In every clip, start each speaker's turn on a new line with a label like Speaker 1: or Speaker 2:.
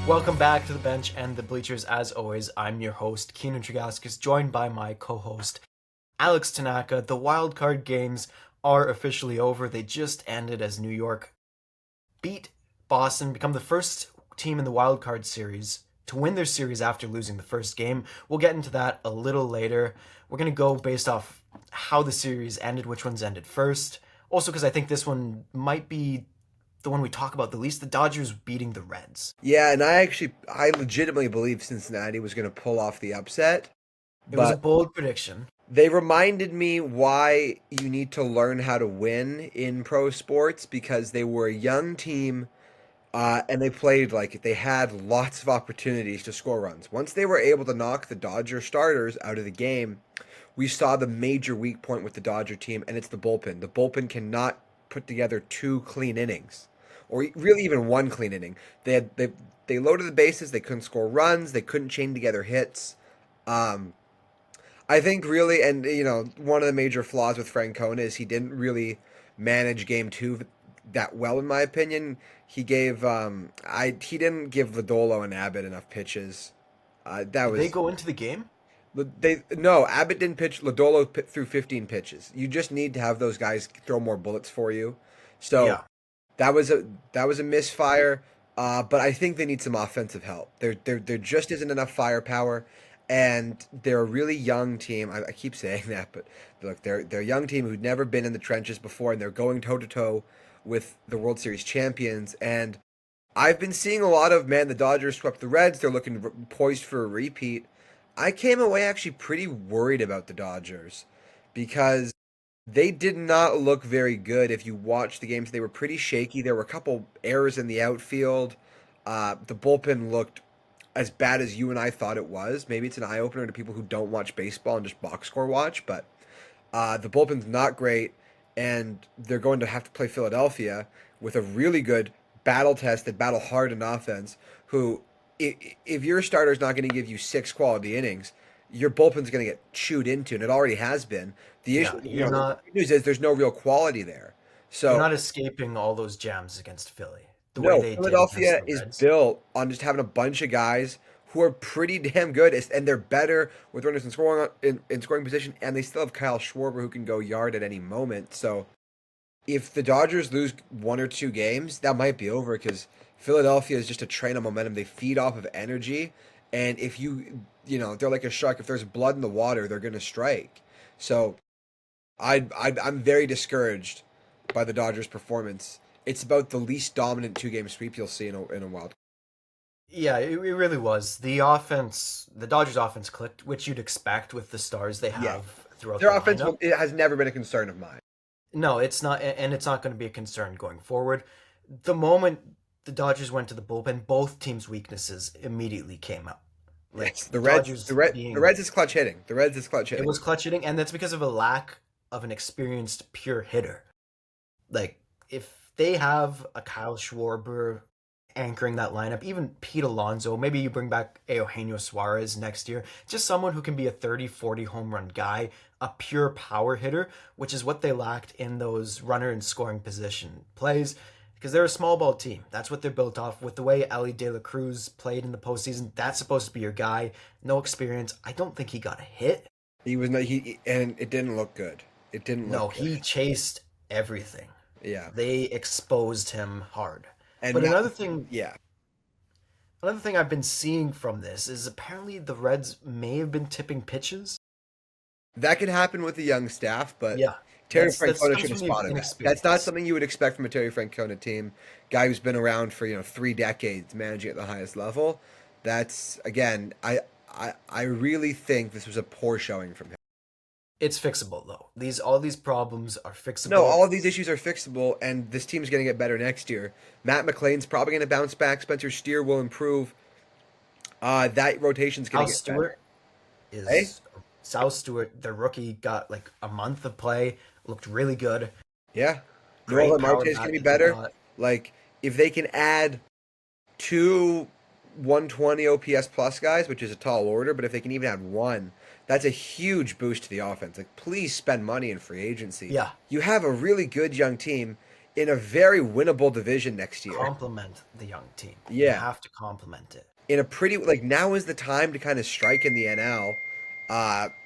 Speaker 1: Welcome back to the bench and the bleachers. As always, I'm your host, Keenan Trigaskis, joined by my co-host, Alex Tanaka. The wild card games are officially over. They just ended as New York beat Boston, become the first team in the wild card series to win their series after losing the first game. We'll get into that a little later. We're going to go based off how the series ended, which ones ended first. Also, because I think this one might be the one we talk about the least, the Dodgers beating the Reds.
Speaker 2: Yeah, and I legitimately believe Cincinnati was going to pull off the upset,
Speaker 1: It was a
Speaker 2: but
Speaker 1: bold prediction.
Speaker 2: they reminded me why you need to learn how to win in pro sports because they were a young team, and they played like they had lots of opportunities to score runs. Once they were able to knock the Dodger starters out of the game, we saw the major weak point with the Dodger team, and it's the bullpen. The bullpen cannot put together two clean innings, or really even one clean inning. They loaded the bases. They couldn't score runs. They couldn't chain together hits. Um, I think really, and one of the major flaws with Francona is he didn't really manage Game Two that well, in my opinion. He didn't give Lodolo and Abbott enough pitches. That
Speaker 1: Did they
Speaker 2: was
Speaker 1: go into the game?
Speaker 2: They no Abbott didn't pitch. Lodolo threw 15 pitches. You just need to have those guys throw more bullets for you. So
Speaker 1: Yeah.
Speaker 2: that was a misfire. But I think they need some offensive help. There just isn't enough firepower, and they're a really young team. I keep saying that, but look, they're a young team who'd never been in the trenches before, and they're going toe to toe with the World Series champions. And I've been seeing a lot of, man, the Dodgers swept the Reds. They're looking poised for a repeat. I came away actually pretty worried about the Dodgers because they did not look very good. If you watch the games, they were pretty shaky. There were a couple errors in the outfield. The bullpen looked as bad as you and I thought it was. Maybe it's an eye opener to people who don't watch baseball and just box score watch, but the bullpen's not great, and they're going to have to play Philadelphia with a really good battle tested, battle hardened offense. Who, if your starter's not going to give you six quality innings, your bullpen's going to get chewed into, and it already has been. The
Speaker 1: Yeah,
Speaker 2: issue,
Speaker 1: you're
Speaker 2: the
Speaker 1: not
Speaker 2: good news is there's no real quality there.
Speaker 1: you're
Speaker 2: So
Speaker 1: not escaping all those jams against Philly the way
Speaker 2: no,
Speaker 1: they did against
Speaker 2: Philadelphia
Speaker 1: the
Speaker 2: is
Speaker 1: Reds.
Speaker 2: built on just having a bunch of guys who are pretty damn good, and they're better with runners in scoring position, and they still have Kyle Schwarber who can go yard at any moment. So if the Dodgers lose one or two games, that might be over because Philadelphia is just a train of momentum. They feed off of energy, and if they're like a shark. If there's blood in the water, they're going to strike. So I'm very discouraged by the Dodgers' performance. It's about the least dominant two-game sweep you'll see in a while.
Speaker 1: Yeah, it really was. The Dodgers offense clicked, which you'd expect with the stars they
Speaker 2: Yeah,
Speaker 1: have throughout
Speaker 2: their
Speaker 1: the
Speaker 2: offense
Speaker 1: lineup.
Speaker 2: it has never been a concern of mine.
Speaker 1: No, it's not, and it's not going to be a concern going forward. The moment the Dodgers went to the bullpen, both teams' weaknesses immediately came out.
Speaker 2: Yes,
Speaker 1: Like the Dodgers
Speaker 2: The
Speaker 1: being
Speaker 2: Reds is clutch hitting. The Reds is clutch
Speaker 1: It
Speaker 2: hitting.
Speaker 1: was clutch hitting, and that's because of a lack of an experienced pure hitter. Like if they have a Kyle Schwarber anchoring that lineup, even Pete Alonso, maybe you bring back Eugenio Suarez next year, just someone who can be a 30, 40 home run guy, a pure power hitter, which is what they lacked in those runner and scoring position plays. Because they're a small ball team. That's what they're built off. With the way Ellie De La Cruz played in the postseason, that's supposed to be your guy. No experience. I don't think he got a hit.
Speaker 2: He was not he and it didn't look good. It didn't
Speaker 1: No,
Speaker 2: look good.
Speaker 1: he chased everything.
Speaker 2: Yeah.
Speaker 1: They exposed him hard.
Speaker 2: And
Speaker 1: But
Speaker 2: now, yeah.
Speaker 1: another thing I've been seeing from this is apparently the Reds may have been tipping pitches.
Speaker 2: That could happen with the young staff, but
Speaker 1: Yeah,
Speaker 2: Terry
Speaker 1: that's
Speaker 2: Francona
Speaker 1: comes
Speaker 2: should have
Speaker 1: from the
Speaker 2: spotted that. That's not
Speaker 1: inexperience.
Speaker 2: something you would expect from a Terry Francona team, guy who's been around for 3 decades, managing at the highest level. That's again, I really think this was a poor showing from him.
Speaker 1: It's fixable though. These all these problems are
Speaker 2: No,
Speaker 1: fixable.
Speaker 2: all of these issues are fixable, and this team's going to get better next year. Matt McLean's probably going to bounce back. Spencer Steer will improve. That rotation's going
Speaker 1: Al
Speaker 2: to get better.
Speaker 1: Stewart
Speaker 2: Hey,
Speaker 1: is Sal Stewart, the rookie, got like a month of play, looked really good.
Speaker 2: yeah,
Speaker 1: Great
Speaker 2: Noel
Speaker 1: power
Speaker 2: Marte's going
Speaker 1: bat
Speaker 2: to be
Speaker 1: that they
Speaker 2: better.
Speaker 1: got.
Speaker 2: Like if they can add two 120 OPS plus guys, which is a tall order, but if they can even add one, that's a huge boost to the offense. Like, please spend money in free agency.
Speaker 1: Yeah,
Speaker 2: You have a really good young team. in a very winnable division next year.
Speaker 1: Complement the young team. You
Speaker 2: Yeah,
Speaker 1: have to complement it.
Speaker 2: in a pretty like now is the time to kind of strike in the NL,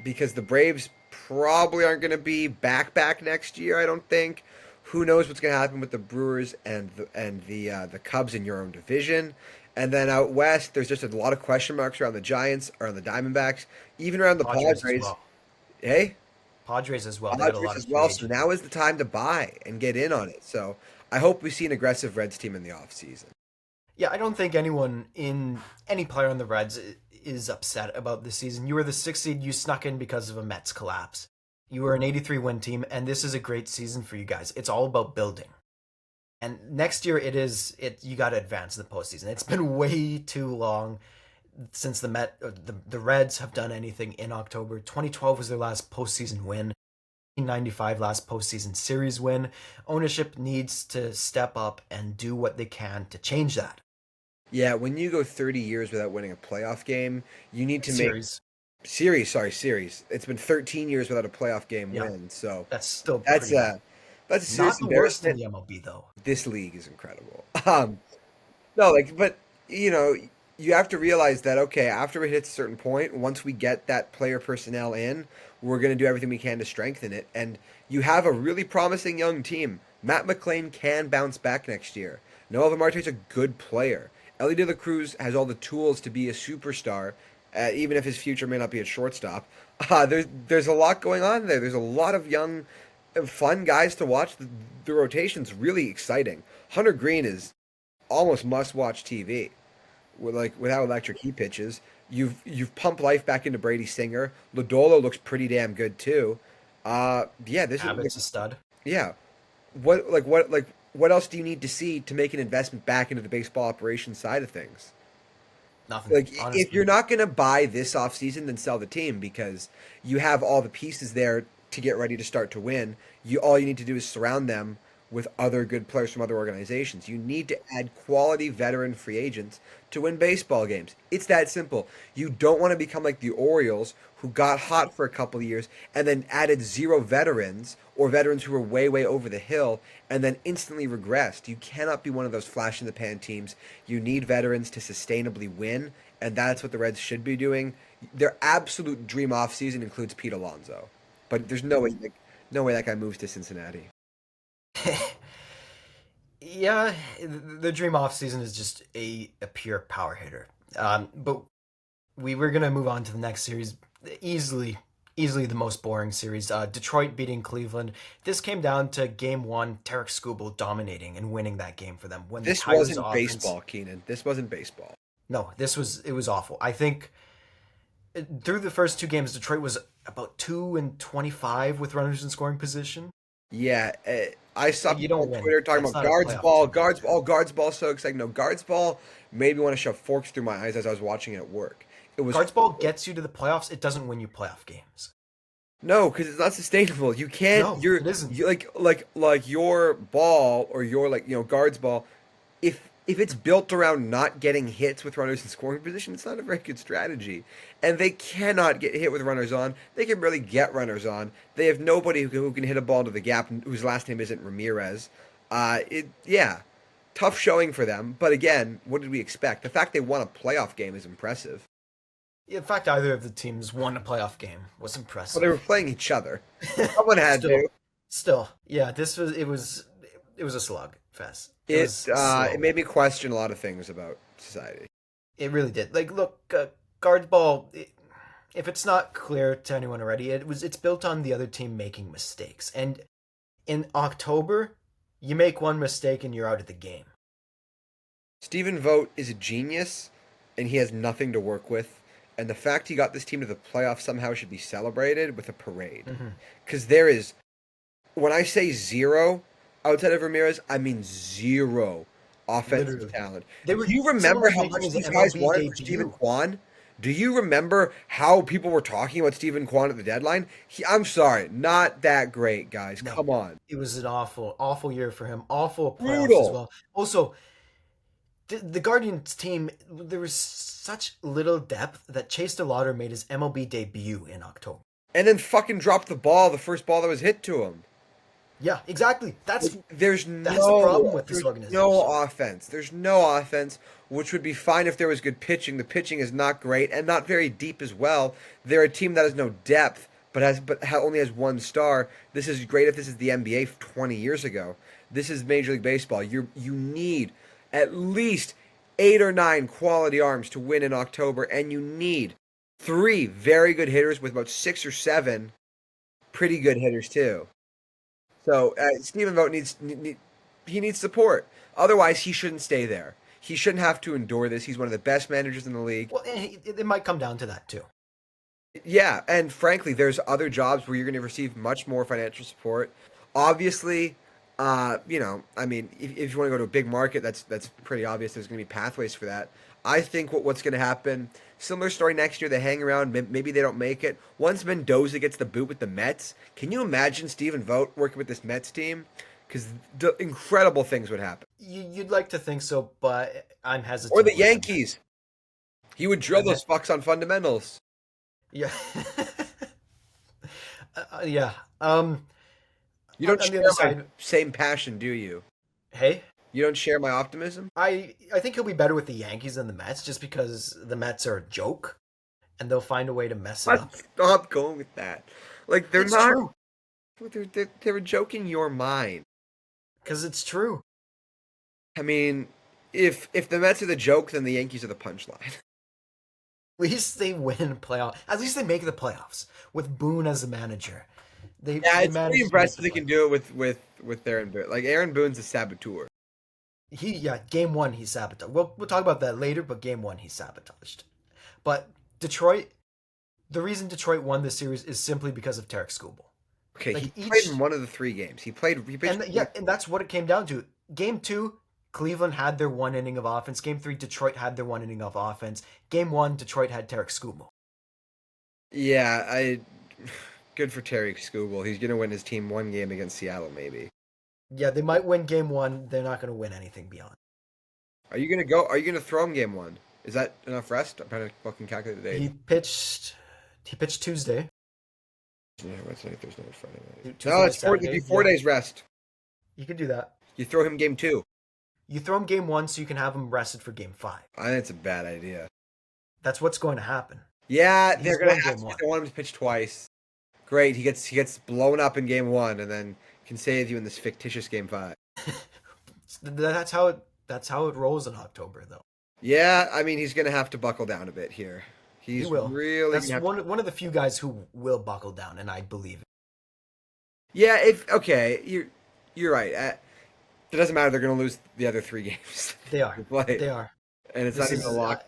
Speaker 2: because the Braves probably aren't going to be back next year. I don't think. Who knows what's going to happen with the Brewers and the Cubs in your own division, and then out west, there's just a lot of question marks around the Giants, around the Diamondbacks, even around the
Speaker 1: Padres as
Speaker 2: Padres.
Speaker 1: well.
Speaker 2: Hey,
Speaker 1: Padres as well. They got a
Speaker 2: Padres
Speaker 1: lot of
Speaker 2: as
Speaker 1: free
Speaker 2: well. So
Speaker 1: agents.
Speaker 2: now is the time to buy and get in on it. So I hope we see an aggressive Reds team in the offseason.
Speaker 1: Yeah, I don't think anyone in any player on the Reds is upset about this season. You were the sixth seed. You snuck in because of a Mets collapse. You were an 83 win team, and this is a great season for you guys. It's all about building. And next year, you got to advance in the postseason. It's been way too long since the Reds have done anything in October. 2012 was their last postseason win. 1995 last postseason series win. Ownership needs to step up and do what they can to change that.
Speaker 2: Yeah, when you go 30 years without winning a playoff game, you need to make
Speaker 1: Series.
Speaker 2: series. It's been 13 years without a playoff game
Speaker 1: Yeah,
Speaker 2: win. So
Speaker 1: that's still
Speaker 2: that's
Speaker 1: pretty bad.
Speaker 2: a serious
Speaker 1: Not the worst in
Speaker 2: embarrassment.
Speaker 1: the MLB though.
Speaker 2: This league is incredible. No, like, but you know, you have to realize that okay, after it hits a certain point, once we get that player personnel in, we're going to do everything we can to strengthen it. And you have a really promising young team. Matt McClain can bounce back next year. Noah Marte's a good player. Ellie De La Cruz has all the tools to be a superstar, even if his future may not be at shortstop. There's a lot going on there. There's a lot of young, fun guys to watch. The rotation's really exciting. Hunter Green is almost must-watch TV. With how electric he pitches, you've pumped life back into Brady Singer. Lodolo looks pretty damn good too. Yeah, this is
Speaker 1: Abbott's a stud.
Speaker 2: yeah. What else do you need to see to make an investment back into the baseball operations side of things?
Speaker 1: Nothing,
Speaker 2: Like if you're
Speaker 1: honestly.
Speaker 2: not going to buy this offseason, then sell the team because you have all the pieces there to get ready to start to win. All you need to do is surround them with other good players from other organizations. You need to add quality veteran free agents to win baseball games. It's that simple. You don't want to become like the Orioles who got hot for a couple of years and then added zero veterans or veterans who were way over the hill and then instantly regressed. You cannot be one of those flash in the pan teams. You need veterans to sustainably win, and that's what the Reds should be doing. Their absolute dream off season includes Pete Alonso, but there's no way that guy moves to Cincinnati.
Speaker 1: Yeah, the dream off season is just a pure power hitter. But we were gonna move on to the next series. Easily the most boring series. Detroit beating Cleveland. This came down to game one. Tarek Skubal dominating and winning that game for them. When the
Speaker 2: This
Speaker 1: Tigers'
Speaker 2: wasn't
Speaker 1: offense,
Speaker 2: baseball, Keenan. This wasn't baseball.
Speaker 1: no, it was awful. I think through the first two games, Detroit was about 2-25 with runners in scoring position.
Speaker 2: Yeah, I saw
Speaker 1: You
Speaker 2: people
Speaker 1: don't
Speaker 2: on
Speaker 1: win.
Speaker 2: Twitter talking
Speaker 1: That's
Speaker 2: about
Speaker 1: not a
Speaker 2: guards
Speaker 1: playoff
Speaker 2: ball,
Speaker 1: team.
Speaker 2: guards ball, guards ball. So excited. No, guards ball made me want to shove forks through my eyes as I was watching it at work. It was
Speaker 1: Guards ball gets you to the playoffs. It doesn't win you playoff games.
Speaker 2: no, because it's not sustainable. You can't.
Speaker 1: No, it isn't.
Speaker 2: You like your ball or your guards ball. If it's built around not getting hits with runners in scoring position, it's not a very good strategy. And they cannot get hit with runners on. They can barely get runners on. They have nobody who can hit a ball into the gap whose last name isn't Ramirez. Yeah, tough showing for them. But again, what did we expect? The fact they won a playoff game is impressive.
Speaker 1: In fact, either of the teams won a playoff game was
Speaker 2: Well, they were
Speaker 1: impressive.
Speaker 2: playing each other. Someone had
Speaker 1: Still,
Speaker 2: to.
Speaker 1: yeah. It was a slug fest. It
Speaker 2: It
Speaker 1: was
Speaker 2: it
Speaker 1: slow.
Speaker 2: made me question a lot of things about society.
Speaker 1: It really did. Like, look, guards ball. If it's not clear to anyone already, it's built on the other team making mistakes. And in October, you make one mistake and you're out of the game.
Speaker 2: Stephen Vogt is a genius, and he has nothing to work with. And the fact he got this team to the playoffs somehow should be celebrated with a parade.
Speaker 1: Hmm.
Speaker 2: Because there is, when I say zero outside of Ramirez, I mean zero offensive
Speaker 1: Literally,
Speaker 2: talent.
Speaker 1: they
Speaker 2: Do
Speaker 1: were.
Speaker 2: you
Speaker 1: Someone
Speaker 2: remember
Speaker 1: was
Speaker 2: how
Speaker 1: making
Speaker 2: much
Speaker 1: his
Speaker 2: these guys
Speaker 1: MLB
Speaker 2: wanted for Stephen
Speaker 1: debut.
Speaker 2: Kwan? Do you remember how people were talking about Stephen Kwan at the deadline? I'm sorry, not that great, guys.
Speaker 1: No,
Speaker 2: Come on.
Speaker 1: it was an awful year for him. Awful playoffs as
Speaker 2: Brutal.
Speaker 1: well. Also, the Guardians team, there was such little depth that Chase DeLauder made his MLB debut in October.
Speaker 2: And then fucking dropped the ball, the first ball that was hit to him.
Speaker 1: Yeah, exactly. That's
Speaker 2: Like, there's
Speaker 1: that's the
Speaker 2: no
Speaker 1: problem with this
Speaker 2: there's no
Speaker 1: organization.
Speaker 2: offense. There's no offense, which would be fine if there was good pitching. The pitching is not great and not very deep as well. They're a team that has no depth, only has one star. This is great if this is the NBA 20 years ago. This is Major League Baseball. You need at least 8 or 9 quality arms to win in October, and you need 3 very good hitters with about 6 or 7 pretty good hitters too. So Stephen Vogt he needs support. Otherwise, he shouldn't stay there. He shouldn't have to endure this. He's one of the best managers in the league.
Speaker 1: Well, it might come down to that too.
Speaker 2: Yeah, and frankly, there's other jobs where you're going to receive much more financial support. Obviously, I mean, if you want to go to a big market, that's pretty obvious. There's going to be pathways for that. I think what's going to happen, similar story next year. They hang around, maybe they don't make it. Once Mendoza gets the boot with the Mets, can you imagine Stephen Vogt working with this Mets team? Because incredible things would happen.
Speaker 1: You'd like to think so, but I'm
Speaker 2: Or
Speaker 1: hesitant
Speaker 2: the
Speaker 1: with them.
Speaker 2: Yankees. He would drill
Speaker 1: I'm he-
Speaker 2: those fucks on fundamentals.
Speaker 1: yeah, yeah.
Speaker 2: You don't
Speaker 1: On the
Speaker 2: share
Speaker 1: other
Speaker 2: my
Speaker 1: side,
Speaker 2: same passion, do you?
Speaker 1: hey,
Speaker 2: You don't share my optimism?
Speaker 1: I think he'll be better with the Yankees than the Mets, just because the Mets are a joke, and they'll find a way to mess it up.
Speaker 2: Let's stop going with that. Like they're
Speaker 1: It's
Speaker 2: not.
Speaker 1: true,
Speaker 2: They're joking your mind.
Speaker 1: because it's true.
Speaker 2: I mean, if the Mets are the joke, then the Yankees are the punchline.
Speaker 1: At least they win playoff. At least they make the playoffs with Boone as the manager.
Speaker 2: Yeah,
Speaker 1: They
Speaker 2: it's pretty
Speaker 1: managed to make
Speaker 2: impressive
Speaker 1: the
Speaker 2: they can
Speaker 1: playoffs.
Speaker 2: do it with Aaron Boone. Like Aaron Boone's a saboteur.
Speaker 1: Game one he sabotaged. We'll talk about that later, but game one he sabotaged. But Detroit, the reason Detroit won this series is simply because of Tarek Skubal.
Speaker 2: Okay, he
Speaker 1: Like
Speaker 2: played
Speaker 1: each
Speaker 2: in one of the 3 games. He pitched.
Speaker 1: and that's what it came down to. Game two, Cleveland had their 1 inning of offense. Game three, Detroit had their 1 inning of offense. Game one, Detroit had Tarek Skubal.
Speaker 2: Yeah, I. Good for Terry Skubal. He's gonna win his team 1 game against Seattle, maybe.
Speaker 1: Yeah, they might win game one. They're not going to win anything beyond.
Speaker 2: Are you gonna go? Are you gonna throw him game 1? Is that enough rest? I'm trying to fucking calculate the date.
Speaker 1: He pitched. He pitched Tuesday.
Speaker 2: Yeah, Wednesday, Thursday, Friday night.
Speaker 1: Tuesday
Speaker 2: No,
Speaker 1: to
Speaker 2: it's four. It'd
Speaker 1: Saturday.
Speaker 2: be 4 days rest.
Speaker 1: You could do that.
Speaker 2: You throw him game 2.
Speaker 1: You throw him game one so you can have him rested for game five.
Speaker 2: I think it's a bad idea.
Speaker 1: That's what's going to happen.
Speaker 2: Yeah,
Speaker 1: He's
Speaker 2: they're gonna
Speaker 1: going
Speaker 2: have
Speaker 1: game
Speaker 2: to.
Speaker 1: one.
Speaker 2: They want him to pitch twice. Great, he gets blown up in game 1, and then can save you in this fictitious game 5.
Speaker 1: That's how it rolls in October, though.
Speaker 2: Yeah, I mean he's gonna have to buckle down a bit here.
Speaker 1: He
Speaker 2: He's
Speaker 1: will.
Speaker 2: really
Speaker 1: That's
Speaker 2: gonna have
Speaker 1: one of the few guys who will buckle down, and I believe it.
Speaker 2: Yeah, if okay, you're right. It doesn't matter. They're gonna lose the other 3 games.
Speaker 1: They are.
Speaker 2: they play,
Speaker 1: They are.
Speaker 2: and it's
Speaker 1: This
Speaker 2: not even a
Speaker 1: is.
Speaker 2: lock.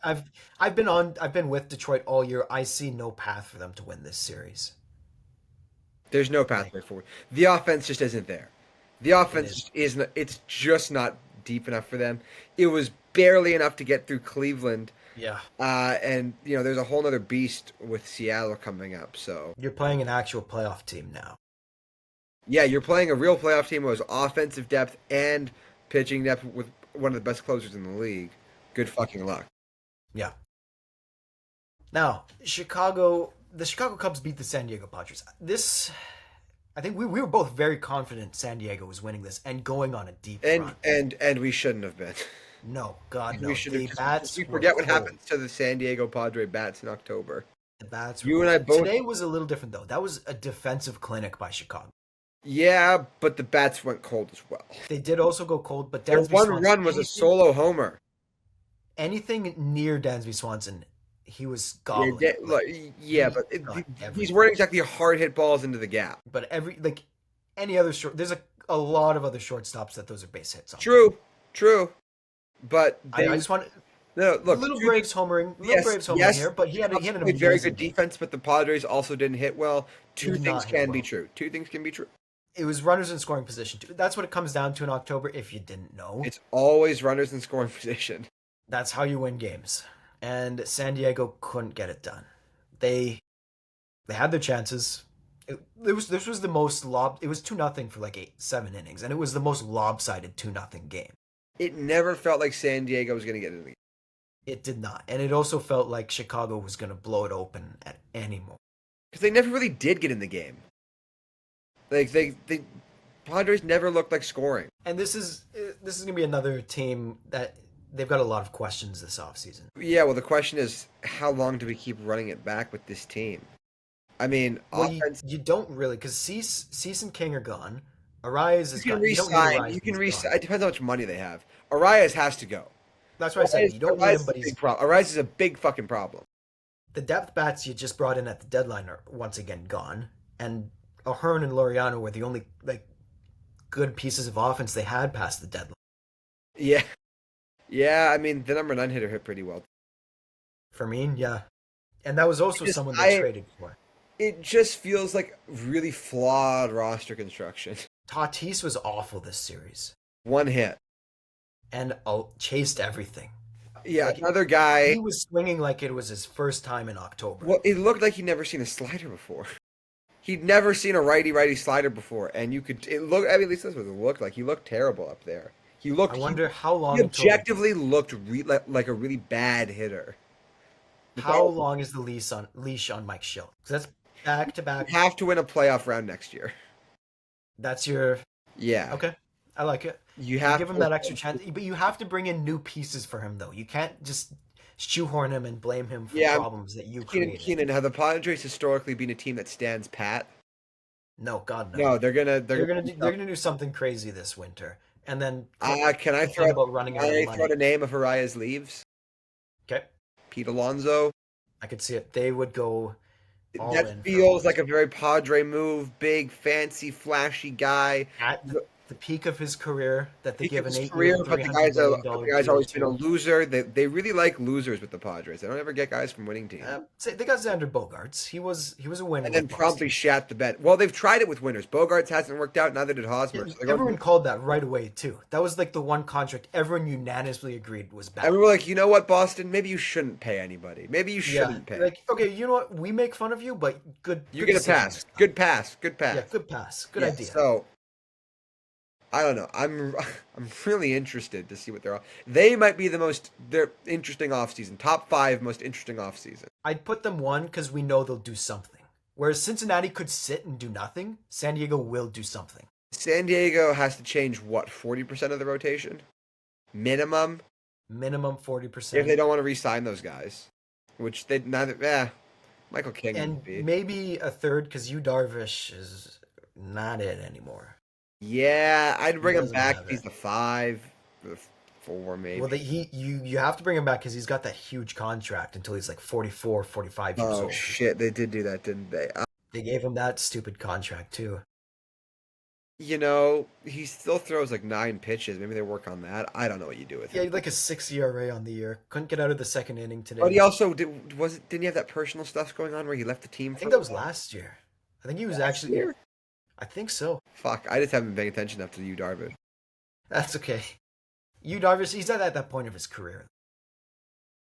Speaker 1: I've been with Detroit all year. I see no path for them to win this series.
Speaker 2: There's no pathway forward. The offense just isn't there. The offense
Speaker 1: is.
Speaker 2: just isn't. It's just not deep enough for them. It was barely enough to get through Cleveland,
Speaker 1: Yeah.
Speaker 2: and there's a whole other beast with Seattle coming up. So
Speaker 1: You're playing an actual playoff team now.
Speaker 2: yeah, you're playing a real playoff team with offensive depth and pitching depth with one of the best closers in the league. Good fucking luck.
Speaker 1: Yeah. Now, the Chicago Cubs beat the San Diego Padres. I think we were both very confident San Diego was winning this and going on a deep
Speaker 2: And
Speaker 1: run.
Speaker 2: and we shouldn't have been.
Speaker 1: No, God, no.
Speaker 2: We should
Speaker 1: The
Speaker 2: have.
Speaker 1: bats
Speaker 2: We
Speaker 1: were
Speaker 2: forget what
Speaker 1: cold.
Speaker 2: happens to the San Diego Padre bats in October.
Speaker 1: The bats were
Speaker 2: You and
Speaker 1: cold.
Speaker 2: I both.
Speaker 1: Today was a little different, though. That was a defensive clinic by Chicago.
Speaker 2: Yeah, but the bats went cold as well.
Speaker 1: They did also go cold, but
Speaker 2: Their
Speaker 1: Dansby
Speaker 2: one
Speaker 1: Swanson,
Speaker 2: run was a solo homer.
Speaker 1: anything near Dansby Swanson, he was
Speaker 2: Yeah,
Speaker 1: gobbling.
Speaker 2: but
Speaker 1: he got
Speaker 2: these
Speaker 1: everything.
Speaker 2: weren't exactly hard hit balls into the gap.
Speaker 1: But any other there's a lot of other shortstops that those are base hits on.
Speaker 2: True. But
Speaker 1: I
Speaker 2: they,
Speaker 1: just want
Speaker 2: no, look,
Speaker 1: little
Speaker 2: two-
Speaker 1: Braves homering,
Speaker 2: yes,
Speaker 1: here, but he had an
Speaker 2: played very
Speaker 1: amazing
Speaker 2: good
Speaker 1: game.
Speaker 2: defense, but the Padres also didn't hit well. Two
Speaker 1: did
Speaker 2: things
Speaker 1: not hit
Speaker 2: can be
Speaker 1: well.
Speaker 2: true. Two things can be true.
Speaker 1: It was runners in scoring position too. That's what it comes down to in October. If you didn't know,
Speaker 2: It's always runners in scoring position.
Speaker 1: that's how you win games. And San Diego couldn't get it done. They had their chances. This was the most It was 2-0 for like 7 innings, and it was the most lopsided 2-0 game.
Speaker 2: It never felt like San Diego was going to get in the game.
Speaker 1: It did not, and it also felt like Chicago was going to blow it open at any moment.
Speaker 2: Because they never really did get in the game. Like Padres never looked like scoring.
Speaker 1: And this is gonna be another team that they've got a lot of questions this offseason.
Speaker 2: Yeah, well, the question is, how long do we keep running it back with this team? I mean,
Speaker 1: Well,
Speaker 2: offense.
Speaker 1: you don't really because Cease and King are gone. Arias
Speaker 2: You
Speaker 1: is
Speaker 2: can
Speaker 1: gone. You don't need
Speaker 2: resign.
Speaker 1: Arias,
Speaker 2: You
Speaker 1: but
Speaker 2: can
Speaker 1: he's gone.
Speaker 2: resign. It depends how much money they have. Arias has to go.
Speaker 1: That's what I said. You don't need
Speaker 2: Arias
Speaker 1: him,
Speaker 2: is
Speaker 1: but
Speaker 2: a
Speaker 1: he's
Speaker 2: big problem. Arias is a big fucking problem.
Speaker 1: the depth bats you just brought in at the deadline are once again gone, and Ahern and Laureano were the only like good pieces of offense they had past the deadline.
Speaker 2: Yeah, yeah. I mean, the number 9 hitter hit pretty well.
Speaker 1: For me, yeah, and that was also
Speaker 2: Just
Speaker 1: someone they
Speaker 2: I,
Speaker 1: traded for.
Speaker 2: it just feels like really flawed roster construction.
Speaker 1: Tatis was awful this series
Speaker 2: One hit.
Speaker 1: and chased everything.
Speaker 2: Yeah,
Speaker 1: Like
Speaker 2: another guy.
Speaker 1: he was swinging like it was his first time in October.
Speaker 2: Well, it looked like he'd never seen a slider before. He'd never seen a righty slider before, and you could. It looked. I mean, at least that's what it looked like. He looked terrible up there. He
Speaker 1: I
Speaker 2: looked.
Speaker 1: wonder how
Speaker 2: He
Speaker 1: long until
Speaker 2: objectively looked like a really bad hitter.
Speaker 1: how long is the leash on Mike Schill? 'Cause that's back to
Speaker 2: You
Speaker 1: back.
Speaker 2: have to win a playoff round next year.
Speaker 1: That's your
Speaker 2: Yeah,
Speaker 1: okay. I like it.
Speaker 2: you
Speaker 1: You
Speaker 2: have
Speaker 1: give him
Speaker 2: to.
Speaker 1: that extra chance, but you have to bring in new pieces for him though. You can't just shoehorn him and blame him for
Speaker 2: Yeah,
Speaker 1: problems that you
Speaker 2: Keenan.
Speaker 1: created.
Speaker 2: Have the Padres historically been a team that stands pat?
Speaker 1: No, God no.
Speaker 2: No, they're gonna.
Speaker 1: They're gonna do, they're gonna do something crazy this winter, and then
Speaker 2: Can I
Speaker 1: complain
Speaker 2: throw?
Speaker 1: about running
Speaker 2: Can
Speaker 1: out of
Speaker 2: I throw
Speaker 1: money.
Speaker 2: the name of Arias leaves?
Speaker 1: Okay,
Speaker 2: Pete Alonso.
Speaker 1: I could see it. They would go all
Speaker 2: That
Speaker 1: in for
Speaker 2: feels like
Speaker 1: Alonso
Speaker 2: a very Padre move. Big, fancy, flashy guy.
Speaker 1: at the peak of his career that they
Speaker 2: Peak of
Speaker 1: give an
Speaker 2: his
Speaker 1: 8 year,
Speaker 2: career, but
Speaker 1: three hundred million
Speaker 2: the
Speaker 1: dollar
Speaker 2: guy's
Speaker 1: deal
Speaker 2: always been a
Speaker 1: to.
Speaker 2: loser. They really like losers with the Padres. They don't ever get guys from winning teams.
Speaker 1: Say they got Xander Bogarts. He was a winner
Speaker 2: And then
Speaker 1: with
Speaker 2: promptly
Speaker 1: Boston.
Speaker 2: shat the bed. Well, they've tried it with winners. Bogarts hasn't worked out. Neither did
Speaker 1: Yeah,
Speaker 2: Hosmer. So they're
Speaker 1: everyone
Speaker 2: going.
Speaker 1: called that right away too. That was like the one contract everyone unanimously agreed was
Speaker 2: And
Speaker 1: bad.
Speaker 2: we were like, you know what, Boston? Maybe you shouldn't pay anybody. Maybe you
Speaker 1: Yeah,
Speaker 2: shouldn't pay.
Speaker 1: like okay, you know what? We make fun of you, but
Speaker 2: You
Speaker 1: good
Speaker 2: get a
Speaker 1: decision
Speaker 2: pass.
Speaker 1: this time.
Speaker 2: Good pass. Good
Speaker 1: Yeah,
Speaker 2: pass.
Speaker 1: good pass, good
Speaker 2: Yeah.
Speaker 1: idea.
Speaker 2: So I don't know. I'm really interested to see what they're. They might be their interesting offseason. Top 5 most interesting offseason.
Speaker 1: I'd put them one because we know they'll do something. Whereas Cincinnati could sit and do nothing, San Diego will do something.
Speaker 2: San Diego has to change what 40% of the rotation minimum
Speaker 1: Minimum
Speaker 2: if they
Speaker 1: 40%.
Speaker 2: don't want to re-sign those guys, which they neither. Michael King
Speaker 1: And
Speaker 2: would be.
Speaker 1: maybe a third because Yu Darvish is not it anymore.
Speaker 2: Yeah, I'd
Speaker 1: He
Speaker 2: bring him
Speaker 1: doesn't
Speaker 2: back
Speaker 1: have
Speaker 2: if he's
Speaker 1: it.
Speaker 2: the 5, the 4 maybe.
Speaker 1: Well, you have to bring him back because he's got that huge contract until he's like 44, 45 years
Speaker 2: Oh
Speaker 1: old.
Speaker 2: shit, they did do that, didn't they?
Speaker 1: They gave him that stupid contract too.
Speaker 2: He still throws like 9 pitches. Maybe they work on that. I don't know what you do with
Speaker 1: He
Speaker 2: him.
Speaker 1: had like a 6 ERA on the year. Couldn't get out of the second inning
Speaker 2: But
Speaker 1: today.
Speaker 2: he also didn't he have that personal stuff going on where he left the team
Speaker 1: I
Speaker 2: for
Speaker 1: think
Speaker 2: a
Speaker 1: that was
Speaker 2: while?
Speaker 1: last year. I think he was
Speaker 2: Last
Speaker 1: actually.
Speaker 2: year?
Speaker 1: I think so.
Speaker 2: Fuck, I just haven't been paying attention enough to you, Darvish.
Speaker 1: That's okay. Yu Darvish, he's at that point of his career.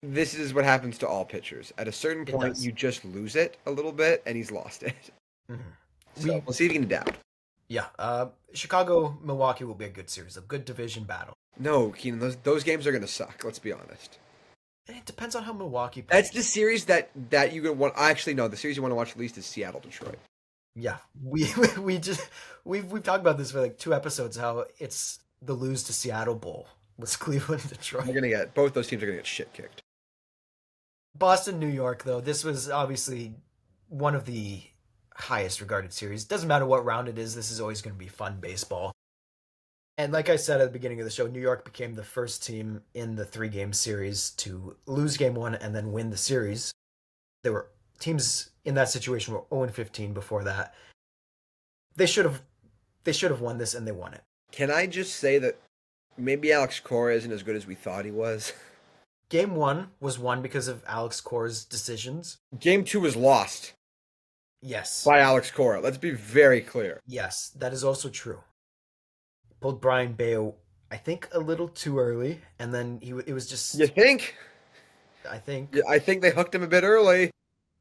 Speaker 2: This is what happens to all pitchers. At a certain
Speaker 1: It
Speaker 2: point,
Speaker 1: does.
Speaker 2: you just lose it a little bit, and he's lost it.
Speaker 1: Mhm.
Speaker 2: So we'll see if he can adapt.
Speaker 1: Yeah. Chicago, Milwaukee will be a good series, a good division battle.
Speaker 2: No, Keenan, those games are gonna suck. Let's be honest.
Speaker 1: It depends on how Milwaukee
Speaker 2: That's
Speaker 1: plays.
Speaker 2: the series that you gonna want. Actually, no, the series you want to watch the least is Seattle Detroit.
Speaker 1: Yeah, we've talked about this for like 2 episodes. How it's the lose to Seattle Bowl was Cleveland,
Speaker 2: They're
Speaker 1: Detroit,
Speaker 2: gonna get both those teams are gonna get shit kicked.
Speaker 1: Boston, New York. Though this was obviously one of the highest regarded series. Doesn't matter what round it is. This is always going to be fun baseball. And like I said at the beginning of the show, New York became the first team in the 3-game series to lose game 1 and then win the series. There were teams in that situation were 0-15 before that. They should have won this and they won it.
Speaker 2: Can I just say that maybe Alex Cora isn't as good as we thought he was?
Speaker 1: Game 1 was won because of Alex Cora's decisions.
Speaker 2: Game 2 was lost
Speaker 1: Yes.
Speaker 2: by Alex Cora. Let's be very clear.
Speaker 1: Yes, that is also true. Pulled Brian Bayo, I think, a little too early, and then it was just,
Speaker 2: You think?
Speaker 1: I think,
Speaker 2: Yeah, I think they hooked him a bit early.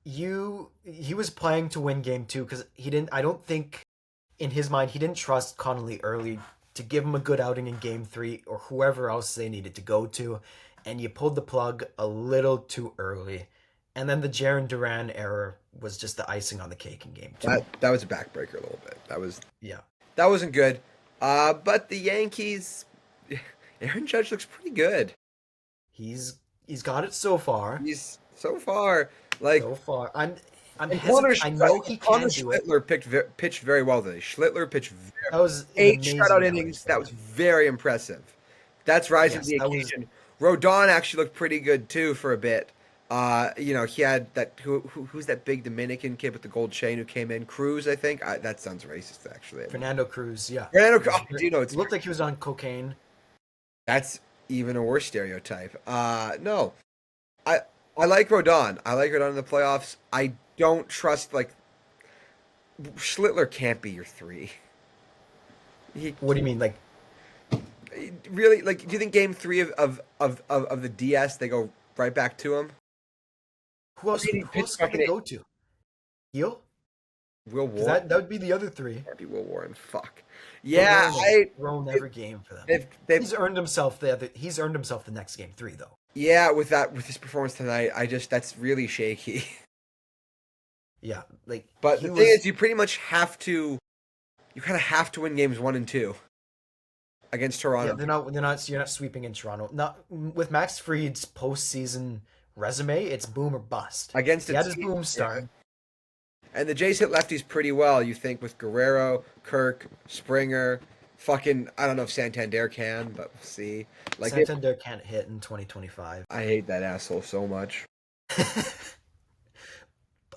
Speaker 1: he was playing to win game 2 because I don't think, in his mind, he didn't trust Connolly early to give him a good outing in game 3 or whoever else they needed to go to, and you pulled the plug a little too early. And then the Jaron Duran error was just the icing on the cake in game 2.
Speaker 2: That was a backbreaker a little bit.
Speaker 1: Yeah.
Speaker 2: That wasn't good. But the Yankees, Aaron Judge looks pretty good.
Speaker 1: He's got it so far.
Speaker 2: He's so far like
Speaker 1: So far, I'm
Speaker 2: and Connor,
Speaker 1: hesitant. I know he
Speaker 2: Connor
Speaker 1: can do it.
Speaker 2: Schlittler pitched very well today. Schlittler pitched
Speaker 1: That was an
Speaker 2: 8 shutout
Speaker 1: amazing outing
Speaker 2: innings.
Speaker 1: from
Speaker 2: That was
Speaker 1: him.
Speaker 2: very impressive. That's rising to
Speaker 1: Yes,
Speaker 2: the
Speaker 1: that was
Speaker 2: occasion. Rodon actually looked pretty good too for a bit. He had that who's that big Dominican kid with the gold chain who came in? Cruz, I think. That sounds racist, actually.
Speaker 1: Fernando Cruz. Yeah,
Speaker 2: Fernando,
Speaker 1: it was.
Speaker 2: do you know it's
Speaker 1: Looked like he was on cocaine.
Speaker 2: that's even a worse stereotype. No, I I like Rodon. I like Rodon in the playoffs. I don't trust like Schlittler can't be your three. He
Speaker 1: What do you mean? Like,
Speaker 2: really like. Do you think Game Three of the DS they go right back to him?
Speaker 1: who else?
Speaker 2: He
Speaker 1: Who else
Speaker 2: pitched
Speaker 1: can
Speaker 2: back in
Speaker 1: they
Speaker 2: it.
Speaker 1: go to? Heel?
Speaker 2: Will
Speaker 1: Because
Speaker 2: Warren.
Speaker 1: that would be the other three.
Speaker 2: Can't be Will Warren. Fuck.
Speaker 1: Will
Speaker 2: Yeah,
Speaker 1: Warren has
Speaker 2: I.
Speaker 1: thrown every game for them.
Speaker 2: They've
Speaker 1: He's earned himself the other. He's earned himself the next game three though.
Speaker 2: yeah with his performance tonight. I just that's really shaky.
Speaker 1: Yeah, like
Speaker 2: But
Speaker 1: he
Speaker 2: the thing
Speaker 1: was.
Speaker 2: is, you pretty much have to. You kind of have to win games 1 and 2 against
Speaker 1: Yeah,
Speaker 2: Toronto.
Speaker 1: they're not. They're not. You're not sweeping in Toronto. Not with Max Fried's postseason resume. It's boom or bust.
Speaker 2: Against
Speaker 1: He
Speaker 2: a
Speaker 1: had his
Speaker 2: team,
Speaker 1: boom
Speaker 2: yeah.
Speaker 1: start.
Speaker 2: And the Jays hit lefties pretty well, you think, with Guerrero, Kirk, Springer, fucking I don't know if Santander can, but we'll see. Like
Speaker 1: Santander can't hit in 2025.
Speaker 2: I hate that asshole so much.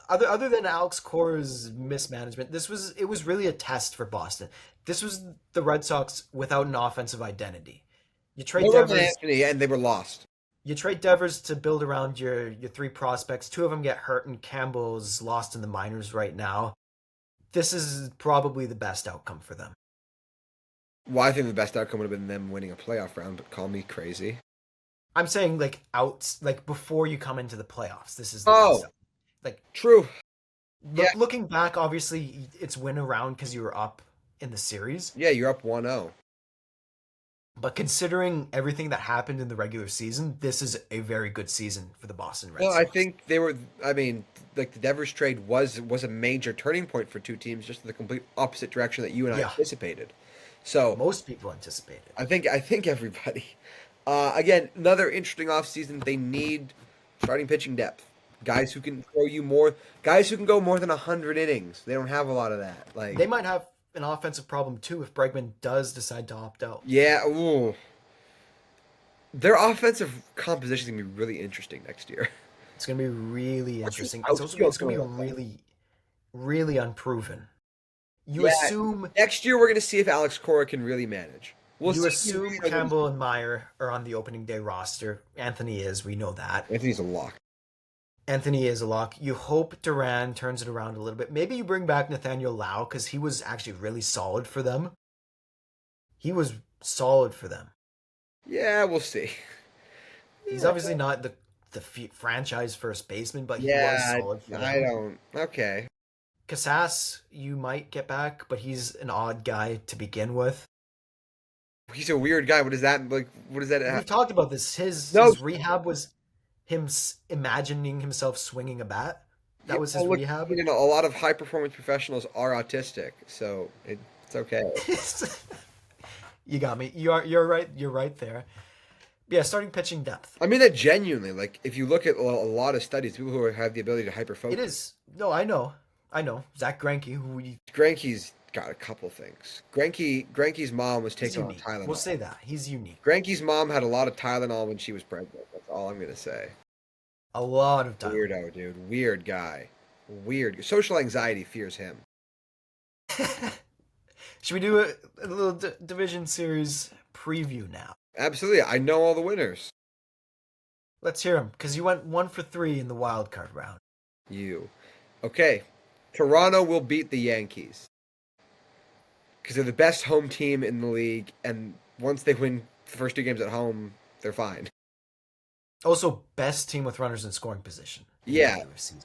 Speaker 1: Other than Alex Cora's mismanagement, it was really a test for Boston. This was the Red Sox without an offensive identity. You trade
Speaker 2: No Roman
Speaker 1: Devers,
Speaker 2: Anthony, and they were lost.
Speaker 1: you trade Devers to build around your three prospects. Two of them get hurt, and Campbell's lost in the minors right now. This is probably the best outcome for them.
Speaker 2: Well, I think the best outcome would have been them winning a playoff round, but call me crazy.
Speaker 1: I'm saying like outs, like before you come into the playoffs. This is the
Speaker 2: Oh,
Speaker 1: best. Like
Speaker 2: true. Yeah,
Speaker 1: looking back, obviously it's win around because you were up in the series.
Speaker 2: yeah, you're up 1-0.
Speaker 1: But considering everything that happened in the regular season, this is a very good season for the Boston Red
Speaker 2: Well, I
Speaker 1: Sox.
Speaker 2: think they were. I mean, like the Devers trade was a major turning point for two teams, just in the complete opposite direction that you and I
Speaker 1: Yeah,
Speaker 2: anticipated. So
Speaker 1: most people anticipated.
Speaker 2: I think everybody. Again, another interesting offseason. They need starting pitching depth. Guys who can throw you more. Guys who can go more than 100 innings. They don't have a lot of that. Like,
Speaker 1: They might have an offensive problem too if Bregman does decide to opt out.
Speaker 2: yeah, ooh, their offensive composition is gonna be really interesting next year.
Speaker 1: It's going to be really
Speaker 2: What's your
Speaker 1: interesting.
Speaker 2: outfield
Speaker 1: It's going to
Speaker 2: going
Speaker 1: be
Speaker 2: to look like?
Speaker 1: really, really unproven. You
Speaker 2: Yeah,
Speaker 1: assume
Speaker 2: next year we're gonna see if Alex Cora can really manage. We'll
Speaker 1: you
Speaker 2: see. If he
Speaker 1: assume
Speaker 2: really knows
Speaker 1: Campbell and Meyer are on the opening day roster. Anthony is, we know that.
Speaker 2: Anthony's a lock.
Speaker 1: Anthony is a lock. You hope Duran turns it around a little bit. Maybe you bring back Nathaniel Lau because he was actually really solid for them. He was solid for them.
Speaker 2: Yeah, we'll see.
Speaker 1: He's obviously not the franchise first baseman, but he was
Speaker 2: Yeah,
Speaker 1: solid for
Speaker 2: I
Speaker 1: them.
Speaker 2: don't. Okay.
Speaker 1: Casas, you might get back, but he's an odd guy to begin with.
Speaker 2: He's a weird guy. What does that like? What does that
Speaker 1: We've
Speaker 2: have?
Speaker 1: talked about this.
Speaker 2: No.
Speaker 1: His rehab was him imagining himself swinging a bat.
Speaker 2: Yeah,
Speaker 1: That was his
Speaker 2: well, look,
Speaker 1: rehab.
Speaker 2: a lot of high performance professionals are autistic, so it's okay.
Speaker 1: You got me. You're right. You're right there. Yeah, starting pitching depth.
Speaker 2: I mean that genuinely. Like, if you look at a lot of studies, people who have the ability to hyper
Speaker 1: It
Speaker 2: focus,
Speaker 1: is. No, I know. I know. Zach Greinke, who
Speaker 2: Greinke's got a couple things. Greinke's mom was
Speaker 1: he's
Speaker 2: taking on
Speaker 1: unique.
Speaker 2: Tylenol.
Speaker 1: We'll say that. He's unique.
Speaker 2: Greinke's mom had a lot of Tylenol when she was pregnant. That's all I'm gonna say.
Speaker 1: A lot of time.
Speaker 2: Weirdo, dude. Weird guy. Weird. Social anxiety fears him.
Speaker 1: Should we do a little division series preview now?
Speaker 2: Absolutely. I know all the winners.
Speaker 1: Let's hear them, because you went 1 for 3 in the wild card round.
Speaker 2: You. Okay. Toronto will beat the Yankees. Because they're the best home team in the league, and once they win the first 2 games at home, they're fine.
Speaker 1: Also, best team with runners in scoring position. in the
Speaker 2: Yeah.
Speaker 1: regular season.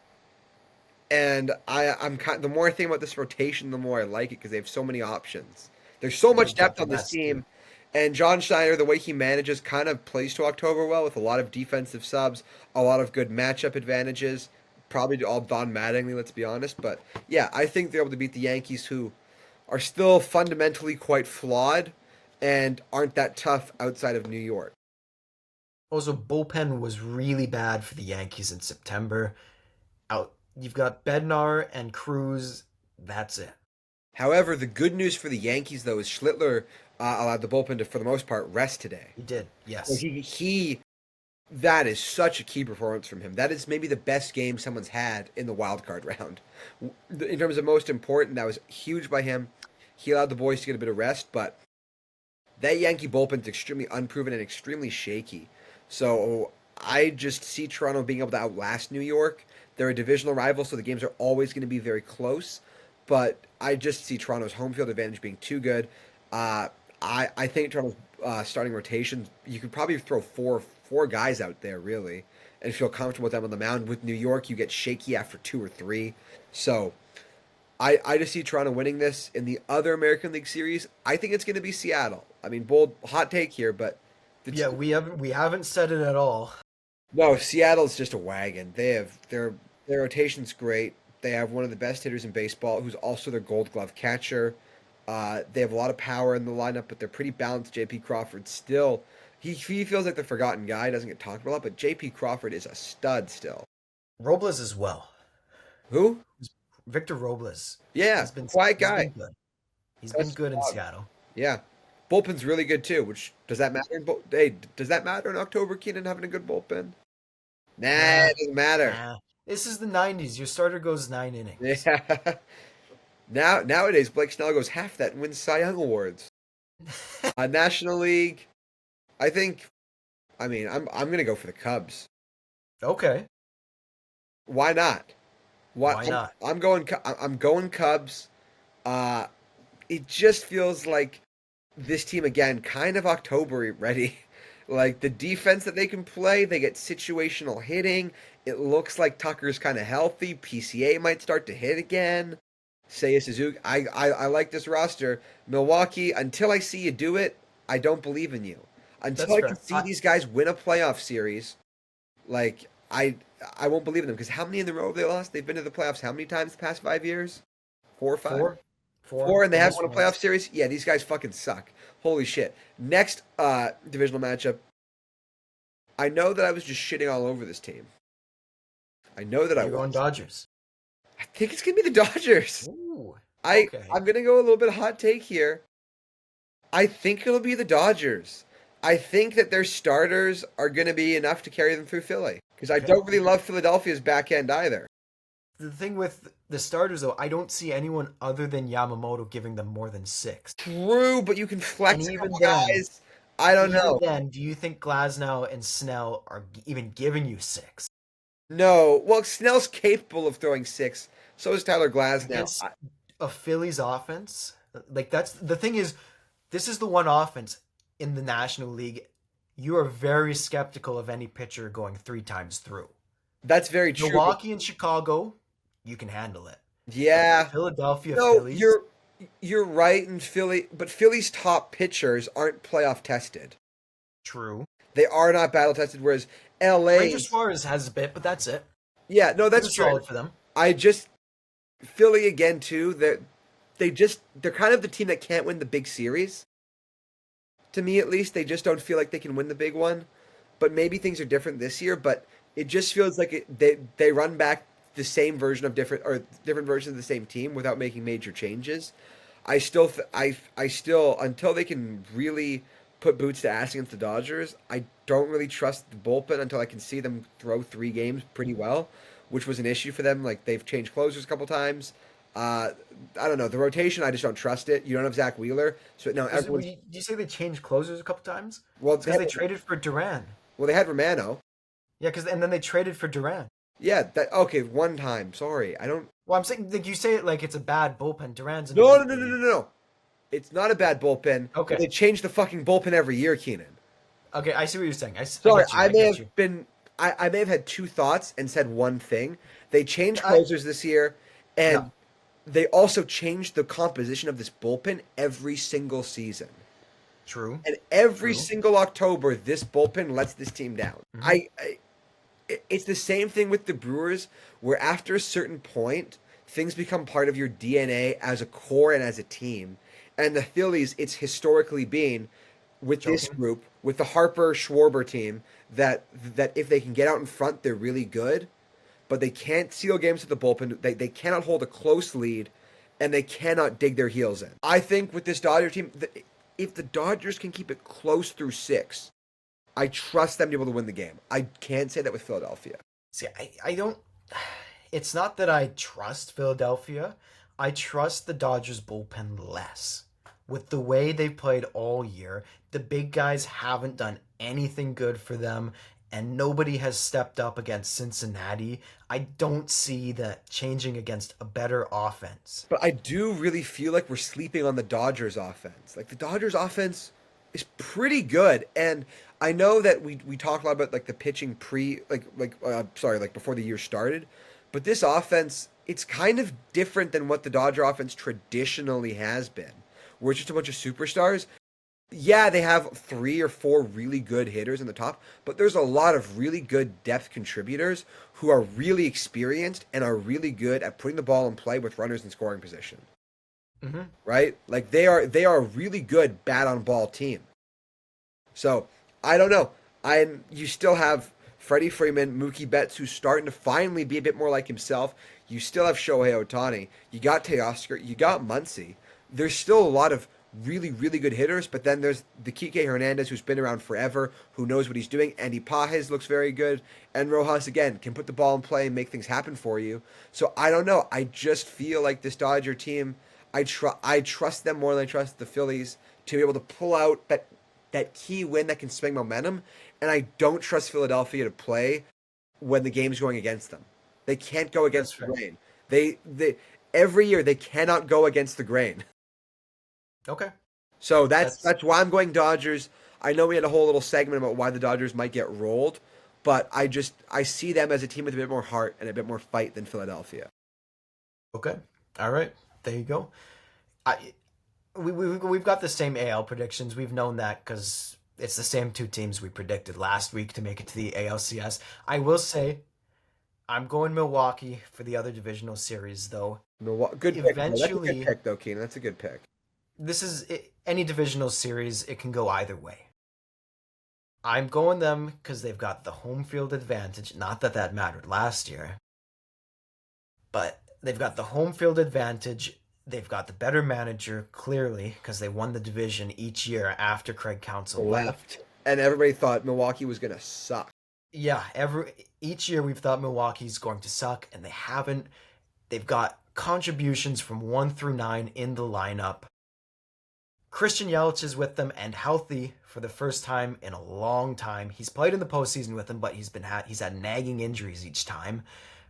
Speaker 2: And the more I think about this rotation, the more I like it because they have so many options. There's so much
Speaker 1: They've got
Speaker 2: depth
Speaker 1: the
Speaker 2: on this
Speaker 1: best,
Speaker 2: team.
Speaker 1: too.
Speaker 2: And John Schneider, the way he manages, kind of plays to October well with a lot of defensive subs, a lot of good matchup advantages. Probably all Don Mattingly, let's be honest. But yeah, I think they're able to beat the Yankees, who are still fundamentally quite flawed and aren't that tough outside of New York.
Speaker 1: Also, bullpen was really bad for the Yankees in September. Out, you've got Bednar and Cruz. That's it.
Speaker 2: However, the good news for the Yankees, though, is Schlittler allowed the bullpen to, for the most part, rest today.
Speaker 1: He did,
Speaker 2: So
Speaker 1: yes.
Speaker 2: that is such a key performance from him. That is maybe the best game someone's had in the wild card round. In terms of most important, that was huge by him. He allowed the boys to get a bit of rest, but that Yankee bullpen is extremely unproven and extremely shaky. So I just see Toronto being able to outlast New York. They're a divisional rival, so the games are always going to be very close. But I just see Toronto's home field advantage being too good. Uh, I think Toronto's starting rotation, you could probably throw four guys out there really, and feel comfortable with them on the mound. With New York, you get shaky after two or three. So I just see Toronto winning this. In the other American League Series, I think it's going to be Seattle. I mean, bold hot take here, but
Speaker 1: Yeah, we haven't said it at all.
Speaker 2: no, Seattle's just a wagon. They have their rotation's great. They have one of the best hitters in baseball, who's also their Gold Glove catcher. They have a lot of power in the lineup, but they're pretty balanced. J.P. Crawford still, he feels like the forgotten guy. Doesn't get talked about a lot, but J.P. Crawford is a stud still.
Speaker 1: Robles as well.
Speaker 2: Who?
Speaker 1: Victor Robles.
Speaker 2: Yeah,
Speaker 1: He's been
Speaker 2: quiet
Speaker 1: he's
Speaker 2: guy.
Speaker 1: been good. He's been
Speaker 2: That's
Speaker 1: good in
Speaker 2: dog.
Speaker 1: Seattle.
Speaker 2: Yeah, bullpen's really good too. Which does that matter? Hey, does that matter in October? Keenan having a good bullpen? Nah,
Speaker 1: Nah,
Speaker 2: it doesn't matter.
Speaker 1: nah. This is the '90s. Your starter goes 9 innings.
Speaker 2: Yeah. Nowadays, Blake Snell goes half that and wins Cy Young awards. National League, I think. I mean, I'm gonna go for the Cubs.
Speaker 1: Okay,
Speaker 2: Why not? Why
Speaker 1: why not?
Speaker 2: I'm going Cubs. Uh, it just feels like this team again, kind of October ready. Like the defense that they can play, they get situational hitting. It looks like Tucker's kind of healthy. PCA might start to hit again. Seiya Suzuki. I like this roster. Milwaukee, until I see you do it, I don't believe in you. Until
Speaker 1: That's
Speaker 2: I can
Speaker 1: fair.
Speaker 2: see these guys win a playoff series, like I won't believe in them because how many in the row have they lost? They've been to the playoffs how many times the past 5 years? Four or five?
Speaker 1: Four, four,
Speaker 2: Four, and they haven't
Speaker 1: almost
Speaker 2: won a playoff
Speaker 1: once.
Speaker 2: series? Yeah, these guys fucking suck. Holy shit. Next divisional matchup. I know that I was just shitting all over this team. I know that I
Speaker 1: You're going
Speaker 2: was.
Speaker 1: Dodgers.
Speaker 2: I think it's gonna be the Dodgers.
Speaker 1: Ooh,
Speaker 2: I
Speaker 1: okay.
Speaker 2: I'm gonna go a little bit hot take here. I think it'll be the Dodgers. I think that their starters are gonna be enough to carry them through Philly. Because I
Speaker 1: Okay.
Speaker 2: don't really love Philadelphia's back end either.
Speaker 1: The thing with the starters, though, I don't see anyone other than Yamamoto giving them more than six.
Speaker 2: True, but you can
Speaker 1: And
Speaker 2: flex a
Speaker 1: even
Speaker 2: couple
Speaker 1: then,
Speaker 2: guys. I don't
Speaker 1: even
Speaker 2: know.
Speaker 1: then, do you think Glasnow and Snell are even giving you six
Speaker 2: No. Well, Snell's capable of throwing six. So is Tyler Glasnow.
Speaker 1: against a Phillies offense? Like that's the thing is, this is the one offense in the National League you are very skeptical of any pitcher going three times through.
Speaker 2: That's very true. But
Speaker 1: Milwaukee and Chicago, you can handle it. But the
Speaker 2: yeah.
Speaker 1: Philadelphia
Speaker 2: No,
Speaker 1: Phillies,
Speaker 2: you're right in Philly, but Philly's top pitchers aren't playoff tested.
Speaker 1: true.
Speaker 2: They are not battle tested, whereas
Speaker 1: Ranger
Speaker 2: LA's
Speaker 1: Suarez has a bit, but that's it.
Speaker 2: yeah, no,
Speaker 1: He
Speaker 2: that's
Speaker 1: was
Speaker 2: true.
Speaker 1: solid for them.
Speaker 2: I just Philly again too. They're kind of the team that can't win the big series. To me, at least, they just don't feel like they can win the big one. But maybe things are different this year. But it just feels like they run back the same version of different versions of the same team without making major changes. I still until they can really put boots to ass against the Dodgers, I don't really trust the bullpen until I can see them throw 3 games pretty well, which was an issue for them. Like they've changed closers a couple times. Uh, I don't know the rotation. I just don't trust it. You don't have Zach Wheeler, so now everyone's
Speaker 1: Do you say they changed closers a couple times?
Speaker 2: well.
Speaker 1: It's because they traded for Duran.
Speaker 2: They had Romano.
Speaker 1: Yeah, because and then they traded for Duran.
Speaker 2: Yeah, that okay. One time, sorry, I don't.
Speaker 1: Well, I'm saying like you say it like it's a bad bullpen. Duran's an
Speaker 2: No, no,
Speaker 1: elite
Speaker 2: no, no, no,
Speaker 1: reliever.
Speaker 2: no. It's not a bad bullpen, but
Speaker 1: Okay,
Speaker 2: they change the fucking bullpen every year, Keenan.
Speaker 1: okay, I see what you're saying. I
Speaker 2: Sorry,
Speaker 1: get you. I get you.
Speaker 2: I may have had two thoughts and said one thing. They changed
Speaker 1: I
Speaker 2: closers this year,
Speaker 1: yeah,
Speaker 2: and they also changed the composition of this bullpen every single season.
Speaker 1: true,
Speaker 2: And every
Speaker 1: true.
Speaker 2: single October, this bullpen lets this team down.
Speaker 1: Hmm.
Speaker 2: It's the same thing with the Brewers, where after a certain point, things become part of your DNA as a core and as a team. And the Phillies, it's historically been with this
Speaker 1: Joking.
Speaker 2: group, with the Harper Schwarber team, that if they can get out in front, they're really good, but they can't seal games with the bullpen. They cannot hold a close lead, and they cannot dig their heels in. I think with this Dodger team, if the Dodgers can keep it close through six, I trust them to be able to win the game. I can't say that with Philadelphia.
Speaker 1: See, I don't. It's not that I trust Philadelphia. I trust the Dodgers bullpen less. With the way they played all year, the big guys haven't done anything good for them, and nobody has stepped up against Cincinnati. I don't see that changing against a better offense.
Speaker 2: But I do really feel like we're sleeping on the Dodgers offense. Like the Dodgers offense is pretty good, and I know that we talk a lot about like the pitching like before the year started, but this offense, it's kind of different than what the Dodger offense traditionally has been. Where it's just a bunch of superstars. Yeah, they have 3 or 4 really good hitters in the top, but there's a lot of really good depth contributors who are really experienced and are really good at putting the ball in play with runners in scoring position.
Speaker 1: Hmm.
Speaker 2: Right? Like they are a really good bat on ball team. So I don't know. You still have Freddie Freeman, Mookie Betts, who's starting to finally be a bit more like himself. You still have Shohei Ohtani. You got Teoscar. You got Muncy. There's still a lot of really, really good hitters, but then there's the Kike Hernandez, who's been around forever, who knows what he's doing. Andy Pajes looks very good, and Rojas again can put the ball in play and make things happen for you. So I don't know. I just feel like this Dodger team. I trust them more than I trust the Phillies to be able to pull out that key win that can swing momentum, and I don't trust Philadelphia to play when the game's going against them. They can't go
Speaker 1: That's
Speaker 2: against the
Speaker 1: fair.
Speaker 2: grain. They every year they cannot go against the grain.
Speaker 1: Okay.
Speaker 2: So that's
Speaker 1: That's
Speaker 2: that's why I'm going Dodgers. I know we had a whole little segment about why the Dodgers might get rolled, but I see them as a team with a bit more heart and a bit more fight than Philadelphia.
Speaker 1: okay. All right. There you go. I we've got the same AL predictions. We've known that because it's the same two teams we predicted last week to make it to the ALCS. I will say I'm going Milwaukee for the other divisional series, though.
Speaker 2: Good pick. Though. That's a good
Speaker 1: Eventually,
Speaker 2: pick, though, Keenan. That's a good pick.
Speaker 1: any divisional series. It can go either way. I'm going them because they've got the home field advantage. Not that that mattered last year, but they've got the home field advantage. They've got the better manager, clearly, because they won the division each year after Craig Counsell left.
Speaker 2: And everybody thought Milwaukee was gonna suck.
Speaker 1: Yeah, each year we've thought Milwaukee's going to suck, and they haven't. They've got contributions from 1 through 9 in the lineup. Christian Yelich is with them and healthy for the first time in a long time. He's played in the postseason with them, but he's had nagging injuries each time.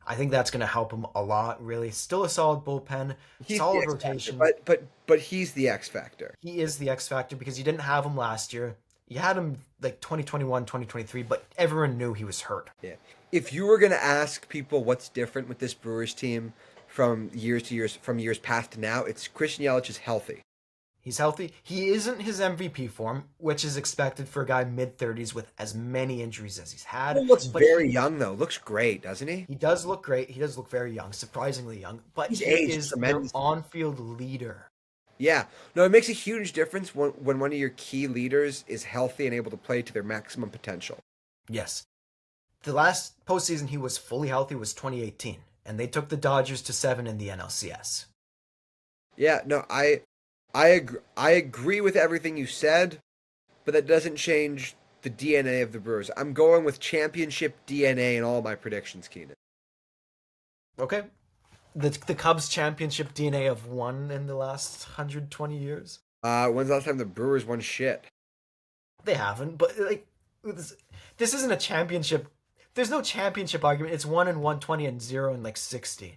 Speaker 1: I think that's going to help him a lot. Really, still a solid bullpen,
Speaker 2: He's the
Speaker 1: solid
Speaker 2: X factor,
Speaker 1: rotation.
Speaker 2: but he's the X factor.
Speaker 1: He is the X factor because you didn't have him last year. You had him like 2021, 2023, but everyone knew he was hurt.
Speaker 2: Yeah. If you were gonna ask people what's different with this Brewers team from years to years, from years past to now, it's Christian Yelich is healthy.
Speaker 1: He's healthy. He isn't his MVP form, which is expected for a guy mid-30s with as many injuries as he's
Speaker 2: He
Speaker 1: had.
Speaker 2: looks
Speaker 1: But
Speaker 2: very young though. Looks great, doesn't he?
Speaker 1: he does look great. He does look very young, surprisingly young. But
Speaker 2: He's
Speaker 1: he
Speaker 2: aged
Speaker 1: is their
Speaker 2: tremendously.
Speaker 1: on-field leader.
Speaker 2: Yeah. No, it makes a huge difference when one of your key leaders is healthy and able to play to their maximum potential.
Speaker 1: Yes. The last postseason he was fully healthy was 2018, and they took the Dodgers to 7 in the NLCS.
Speaker 2: Yeah, no, I agree with everything you said, but that doesn't change the DNA of the Brewers. I'm going with championship DNA in all my predictions, Keenan.
Speaker 1: Okay. The Cubs championship DNA of one in the last 120 years?
Speaker 2: When's the last time the Brewers won shit?
Speaker 1: They haven't, but like this isn't a championship. There's no championship argument. It's 1 in 120 and 0 in like 60.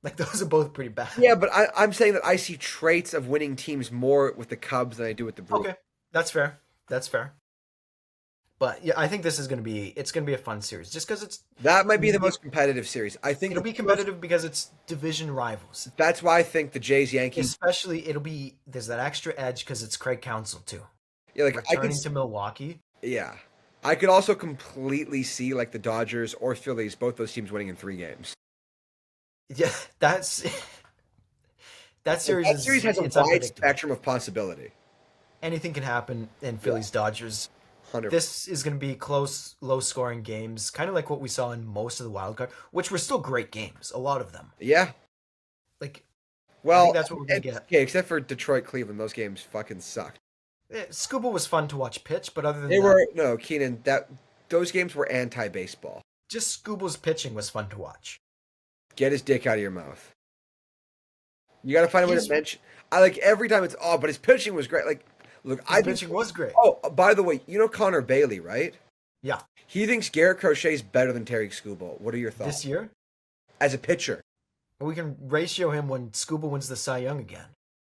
Speaker 1: Like those are both pretty bad.
Speaker 2: Yeah, but I'm saying that I see traits of winning teams more with the Cubs than I do with the Brewers.
Speaker 1: Okay, that's fair. That's fair. But yeah, I think this is gonna be a fun series just because
Speaker 2: That might be the most competitive series. I think
Speaker 1: it'll be competitive because it's division rivals.
Speaker 2: that's why I think the Jays Yankees.
Speaker 1: Especially there's that extra edge because it's Craig Counsell too.
Speaker 2: Yeah, like I could.
Speaker 1: Returning to Milwaukee.
Speaker 2: Yeah, I could also completely see like the Dodgers or Phillies, both those teams winning in 3 games.
Speaker 1: Yeah, that's that
Speaker 2: Like,
Speaker 1: series
Speaker 2: that series
Speaker 1: is
Speaker 2: has a
Speaker 1: it's
Speaker 2: wide
Speaker 1: unpredictable.
Speaker 2: spectrum of possibility.
Speaker 1: Anything can happen in
Speaker 2: Yeah,
Speaker 1: Phillies Dodgers.
Speaker 2: 100%.
Speaker 1: This is going to be close, low scoring games, kind of like what we saw in most of the wild card, which were still great games, a lot of them.
Speaker 2: Yeah.
Speaker 1: Like I think
Speaker 2: Well,
Speaker 1: that's what we're going to get.
Speaker 2: okay, except for Detroit, Cleveland, those games fucking sucked.
Speaker 1: Scuba was fun to watch pitch, but other than
Speaker 2: They
Speaker 1: that,
Speaker 2: were no Keenan. That those games were anti-baseball.
Speaker 1: just Scuba's pitching was fun to watch.
Speaker 2: Get his dick out of your mouth. You got to find a way to
Speaker 1: He's
Speaker 2: mention. I like every time it's but his pitching was great. Like, look,
Speaker 1: his
Speaker 2: I think.
Speaker 1: pitching was great.
Speaker 2: Oh, by the way, you know Connor Bailey, right?
Speaker 1: Yeah,
Speaker 2: He thinks Garrett Crochet's better than Terry Skubal. What are your
Speaker 1: this
Speaker 2: thoughts
Speaker 1: year
Speaker 2: as a pitcher?
Speaker 1: we can ratio him when Scuba wins the Cy Young again.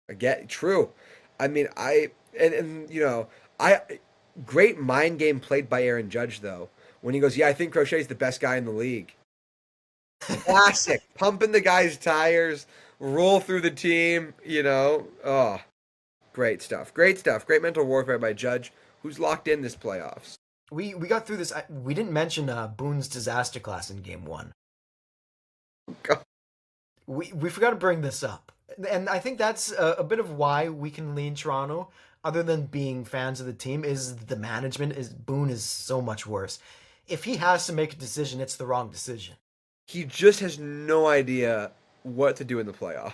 Speaker 2: Again, true. I mean, and I great mind game played by Aaron Judge though. When he goes, yeah, I think Crochet's the best guy in the league. Classic, pumping the guy's tires, roll through the team. Oh, great stuff. Great stuff. Great mental warfare by Judge, who's locked in this playoffs.
Speaker 1: We got through this. We didn't mention Boone's disaster class in Game One. We forgot to bring this up, and I think that's a bit of why we can lean Toronto. Other than being fans of the team, is the management is Boone is so much worse. If he has to make a decision, it's the wrong decision.
Speaker 2: He just has no idea what to do in the playoff.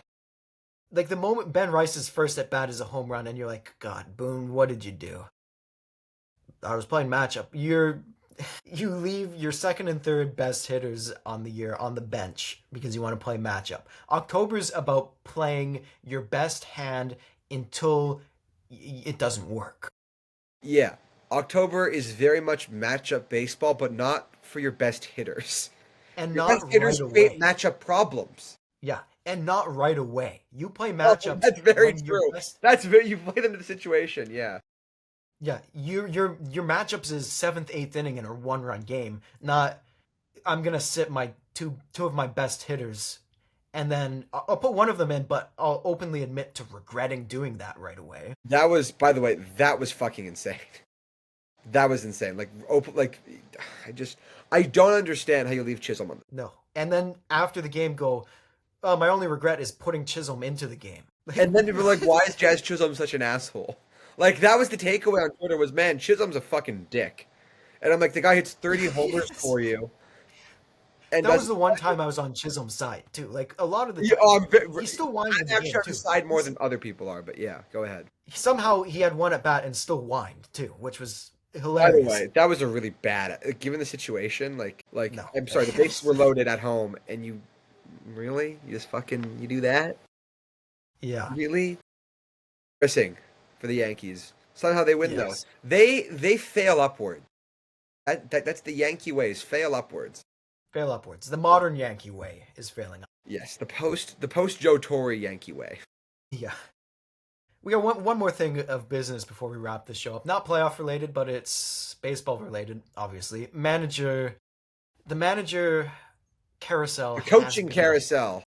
Speaker 1: Like the moment Ben Rice's first at bat is a home run, and you're like, God, Boone, what did you do? I was playing matchup. You leave your second and third best hitters on the year on the bench because you want to play matchup. October's about playing your best hand until it doesn't work.
Speaker 2: Yeah, October is very much matchup baseball, but not for your best hitters.
Speaker 1: And
Speaker 2: Your
Speaker 1: not
Speaker 2: best
Speaker 1: right
Speaker 2: hitters create
Speaker 1: away.
Speaker 2: matchup problems.
Speaker 1: Yeah, and not right away. You play
Speaker 2: Oh,
Speaker 1: matchups
Speaker 2: that's very
Speaker 1: when your
Speaker 2: true.
Speaker 1: best.
Speaker 2: That's very you play them into the situation. Yeah,
Speaker 1: Yeah, your matchups is seventh, eighth inning in a one-run game. Not I'm gonna sit my two of my best hitters, and then I'll put one of them in, but I'll openly admit to regretting doing that right away.
Speaker 2: that was. By the way, that was fucking insane. That was insane. Like, I don't understand how you leave Chisholm on.
Speaker 1: No, and then after the game, go. Oh, my only regret is putting Chisholm into the game.
Speaker 2: And then people are like, "Why is Jazz Chisholm such an asshole?" Like that was the takeaway on Twitter was, "Man, Chisholm's a fucking dick." And I'm like, the guy hits 30 homers
Speaker 1: Yes.
Speaker 2: for you and
Speaker 1: That was
Speaker 2: doesn't.
Speaker 1: the one time I was on Chisholm's side too. Like a lot of the
Speaker 2: Yeah,
Speaker 1: time,
Speaker 2: I'm
Speaker 1: he's still whined in the
Speaker 2: actually
Speaker 1: game
Speaker 2: on his
Speaker 1: too.
Speaker 2: side more than other people are, but yeah, go ahead.
Speaker 1: Somehow he had one at bat and still whined too, which was
Speaker 2: By the
Speaker 1: hilarious.
Speaker 2: way, that was a really bad, given the situation. Like
Speaker 1: No,
Speaker 2: I'm sorry, the bases were loaded at home, and you really, you just fucking, you do that,
Speaker 1: yeah,
Speaker 2: really? Pressing for the Yankees. Somehow they win though.
Speaker 1: yes,
Speaker 2: They fail upward. That's the Yankee ways. Fail upwards.
Speaker 1: fail upwards. The modern Yankee way is failing.
Speaker 2: Yes, the post Joe Torre Yankee way.
Speaker 1: Yeah. We got one more thing of business before we wrap this show up. Not playoff related, but it's baseball related, obviously. The manager carousel
Speaker 2: The
Speaker 1: has
Speaker 2: coaching
Speaker 1: begun.
Speaker 2: carousel.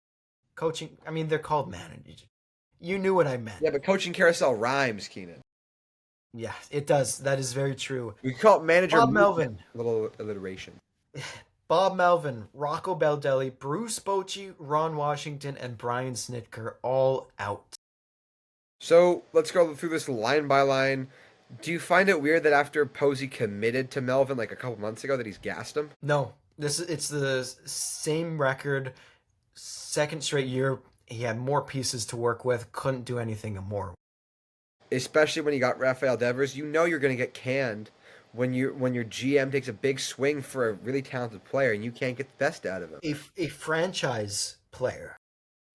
Speaker 1: Coaching, I mean, they're called managers. You knew what I meant.
Speaker 2: Yeah, but coaching carousel rhymes, Keenan.
Speaker 1: Yeah, it does. That is very true.
Speaker 2: We call it manager
Speaker 1: Bob
Speaker 2: movement.
Speaker 1: Melvin,
Speaker 2: Little alliteration.
Speaker 1: Bob Melvin, Rocco Baldelli, Bruce Bochy, Ron Washington, and Brian Snitker all out.
Speaker 2: So let's go through this line by line. Do you find it weird that after Posey committed to Melvin like a couple months ago that he's gassed him?
Speaker 1: No, it's the same record, second straight year. He had more pieces to work with, couldn't do anything more.
Speaker 2: Especially when you got Rafael Devers, you know you're going to get canned when your GM takes a big swing for a really talented player and you can't get the best out of him.
Speaker 1: A franchise player.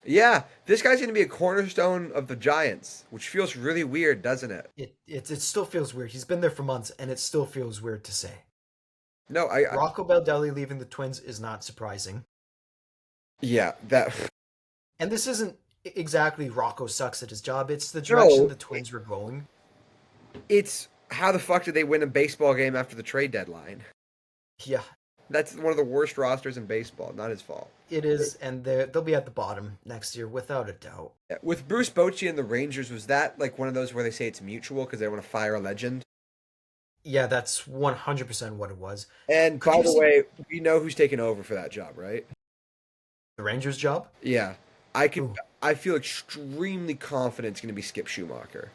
Speaker 2: Yeah, this guy's going to be a cornerstone of the Giants, which feels really weird, doesn't it?
Speaker 1: It still feels weird. He's been there for months, and it still feels weird to say.
Speaker 2: No, I
Speaker 1: Rocco Baldelli leaving the Twins is not surprising.
Speaker 2: yeah, that
Speaker 1: And this isn't exactly Rocco sucks at his job. It's the direction
Speaker 2: no,
Speaker 1: the Twins were going.
Speaker 2: it's how the fuck did they win a baseball game after the trade deadline?
Speaker 1: Yeah,
Speaker 2: That's one of the worst rosters in baseball. Not his fault.
Speaker 1: it is, and they'll be at the bottom next year without a doubt.
Speaker 2: Yeah, with Bruce Bochy and the Rangers, was that like one of those where they say it's mutual because they want to fire a legend?
Speaker 1: Yeah, that's 100% what it was.
Speaker 2: And
Speaker 1: Could
Speaker 2: by
Speaker 1: you
Speaker 2: the
Speaker 1: see?
Speaker 2: way, we know who's taking over for that job, right?
Speaker 1: The Rangers job?
Speaker 2: Yeah, I could.
Speaker 1: Ooh,
Speaker 2: I feel extremely confident it's going to be Skip Schumacher.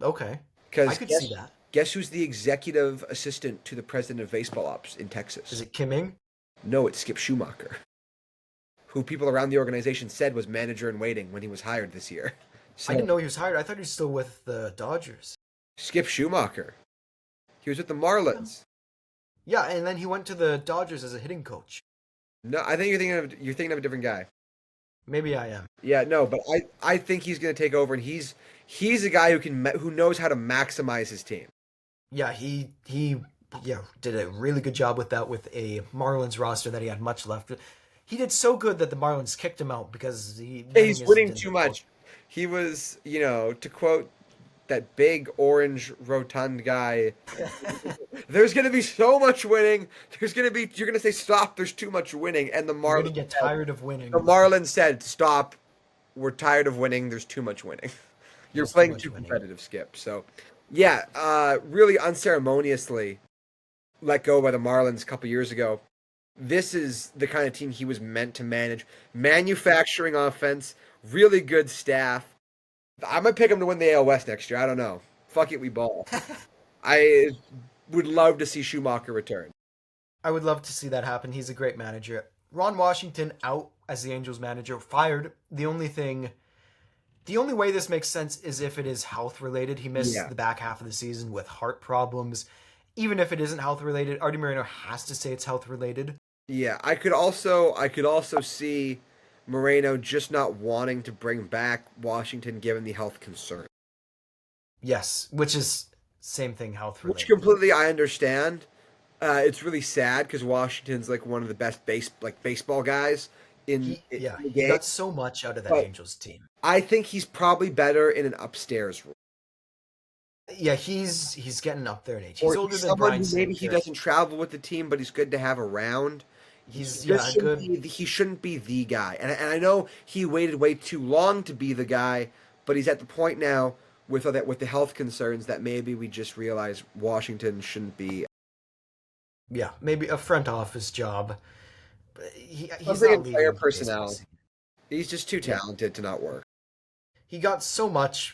Speaker 1: okay. I
Speaker 2: Because
Speaker 1: could see that.
Speaker 2: guess who's the executive assistant to the president of baseball ops in
Speaker 1: Is
Speaker 2: Texas?
Speaker 1: it Kim Ing?
Speaker 2: No, it's Skip Schumacher, who people around the organization said was manager in waiting when he was hired this year.
Speaker 1: I didn't
Speaker 2: So
Speaker 1: know he was hired. I thought he was still with the Dodgers.
Speaker 2: Skip Schumacher, he was with the
Speaker 1: Yeah.
Speaker 2: Marlins.
Speaker 1: Yeah, and then he went to the Dodgers as a hitting coach.
Speaker 2: No, I think you're thinking of a different guy.
Speaker 1: Maybe I am.
Speaker 2: Yeah, no, but I think he's going to take over, and he's a guy who knows how to maximize his team.
Speaker 1: Yeah, he yeah did a really good job with that with a Marlins roster that he had much left. He did so good that the Marlins kicked him out because winning
Speaker 2: He's
Speaker 1: isn't
Speaker 2: winning
Speaker 1: in
Speaker 2: too
Speaker 1: their culture.
Speaker 2: much. He was, to quote that big orange rotund guy, there's going to be so much winning. You're going to say stop. There's too much winning, and
Speaker 1: You're gonna get tired of
Speaker 2: The
Speaker 1: winning.
Speaker 2: Marlins said stop. We're tired of winning. There's too much winning. You're
Speaker 1: There's too
Speaker 2: playing
Speaker 1: much
Speaker 2: too
Speaker 1: winning.
Speaker 2: competitive, Skip. So, yeah, really unceremoniously let go by the Marlins a couple years ago. This is the kind of team he was meant to manage. Manufacturing offense, really good staff. I might pick him to win the AL West next year. I don't know. Fuck it, we ball. I would love to see Schumacher return.
Speaker 1: I would love to see that happen. He's a great manager. Ron Washington out as the Angels manager, fired. The only way this makes sense is if it is health related. He missed
Speaker 2: Yeah,
Speaker 1: the back half of the season with heart problems. Even if it isn't health related, Artie Moreno has to say it's health related.
Speaker 2: yeah. I could also see Moreno just not wanting to bring back Washington given the health concern.
Speaker 1: Yes, which is same thing, health
Speaker 2: Which
Speaker 1: related.
Speaker 2: completely I understand. It's really sad because Washington's like one of the best baseball guys in the
Speaker 1: He
Speaker 2: game.
Speaker 1: got so much out of that
Speaker 2: But
Speaker 1: Angels team.
Speaker 2: I think he's probably better in an upstairs role.
Speaker 1: Yeah, he's getting up there in age. He's
Speaker 2: Or
Speaker 1: older
Speaker 2: he's
Speaker 1: than
Speaker 2: someone
Speaker 1: Brian
Speaker 2: who maybe he
Speaker 1: Snitker.
Speaker 2: doesn't travel with the team, but he's good to have around. He
Speaker 1: He's
Speaker 2: just
Speaker 1: a
Speaker 2: shouldn't
Speaker 1: good.
Speaker 2: be he shouldn't be the guy. And I know he waited way too long to be the guy, but he's at the point now with the health concerns that maybe we just realize Washington shouldn't be
Speaker 1: Yeah, maybe a front office job. But he's
Speaker 2: something
Speaker 1: not
Speaker 2: in player
Speaker 1: leaving the baseball
Speaker 2: personnel.
Speaker 1: scene.
Speaker 2: He's just too
Speaker 1: Yeah,
Speaker 2: talented to not work.
Speaker 1: he got so much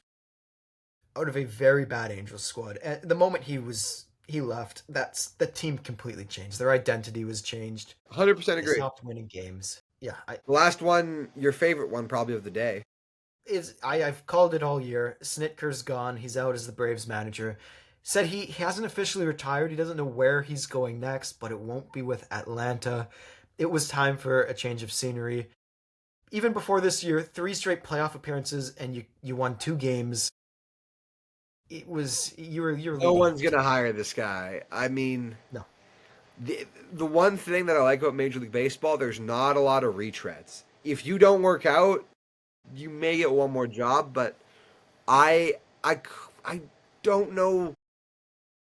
Speaker 1: out of a very bad Angels squad. And the moment he left, that's the team completely changed. Their identity was changed.
Speaker 2: 100%
Speaker 1: They
Speaker 2: agree.
Speaker 1: stopped winning games. Yeah,
Speaker 2: The last one, your favorite one probably of the day.
Speaker 1: I've called it all year. Snitker's gone. He's out as the Braves manager. Said he hasn't officially retired. He doesn't know where he's going next, but it won't be with Atlanta. It was time for a change of scenery. Even before this year, three straight playoff appearances, and you won two games. It was you're
Speaker 2: No
Speaker 1: leading
Speaker 2: one's
Speaker 1: that
Speaker 2: gonna
Speaker 1: team.
Speaker 2: hire this guy. I mean,
Speaker 1: No,
Speaker 2: the one thing that I like about Major League Baseball, there's not a lot of retreads. If you don't work out, you may get one more job, but I I I don't know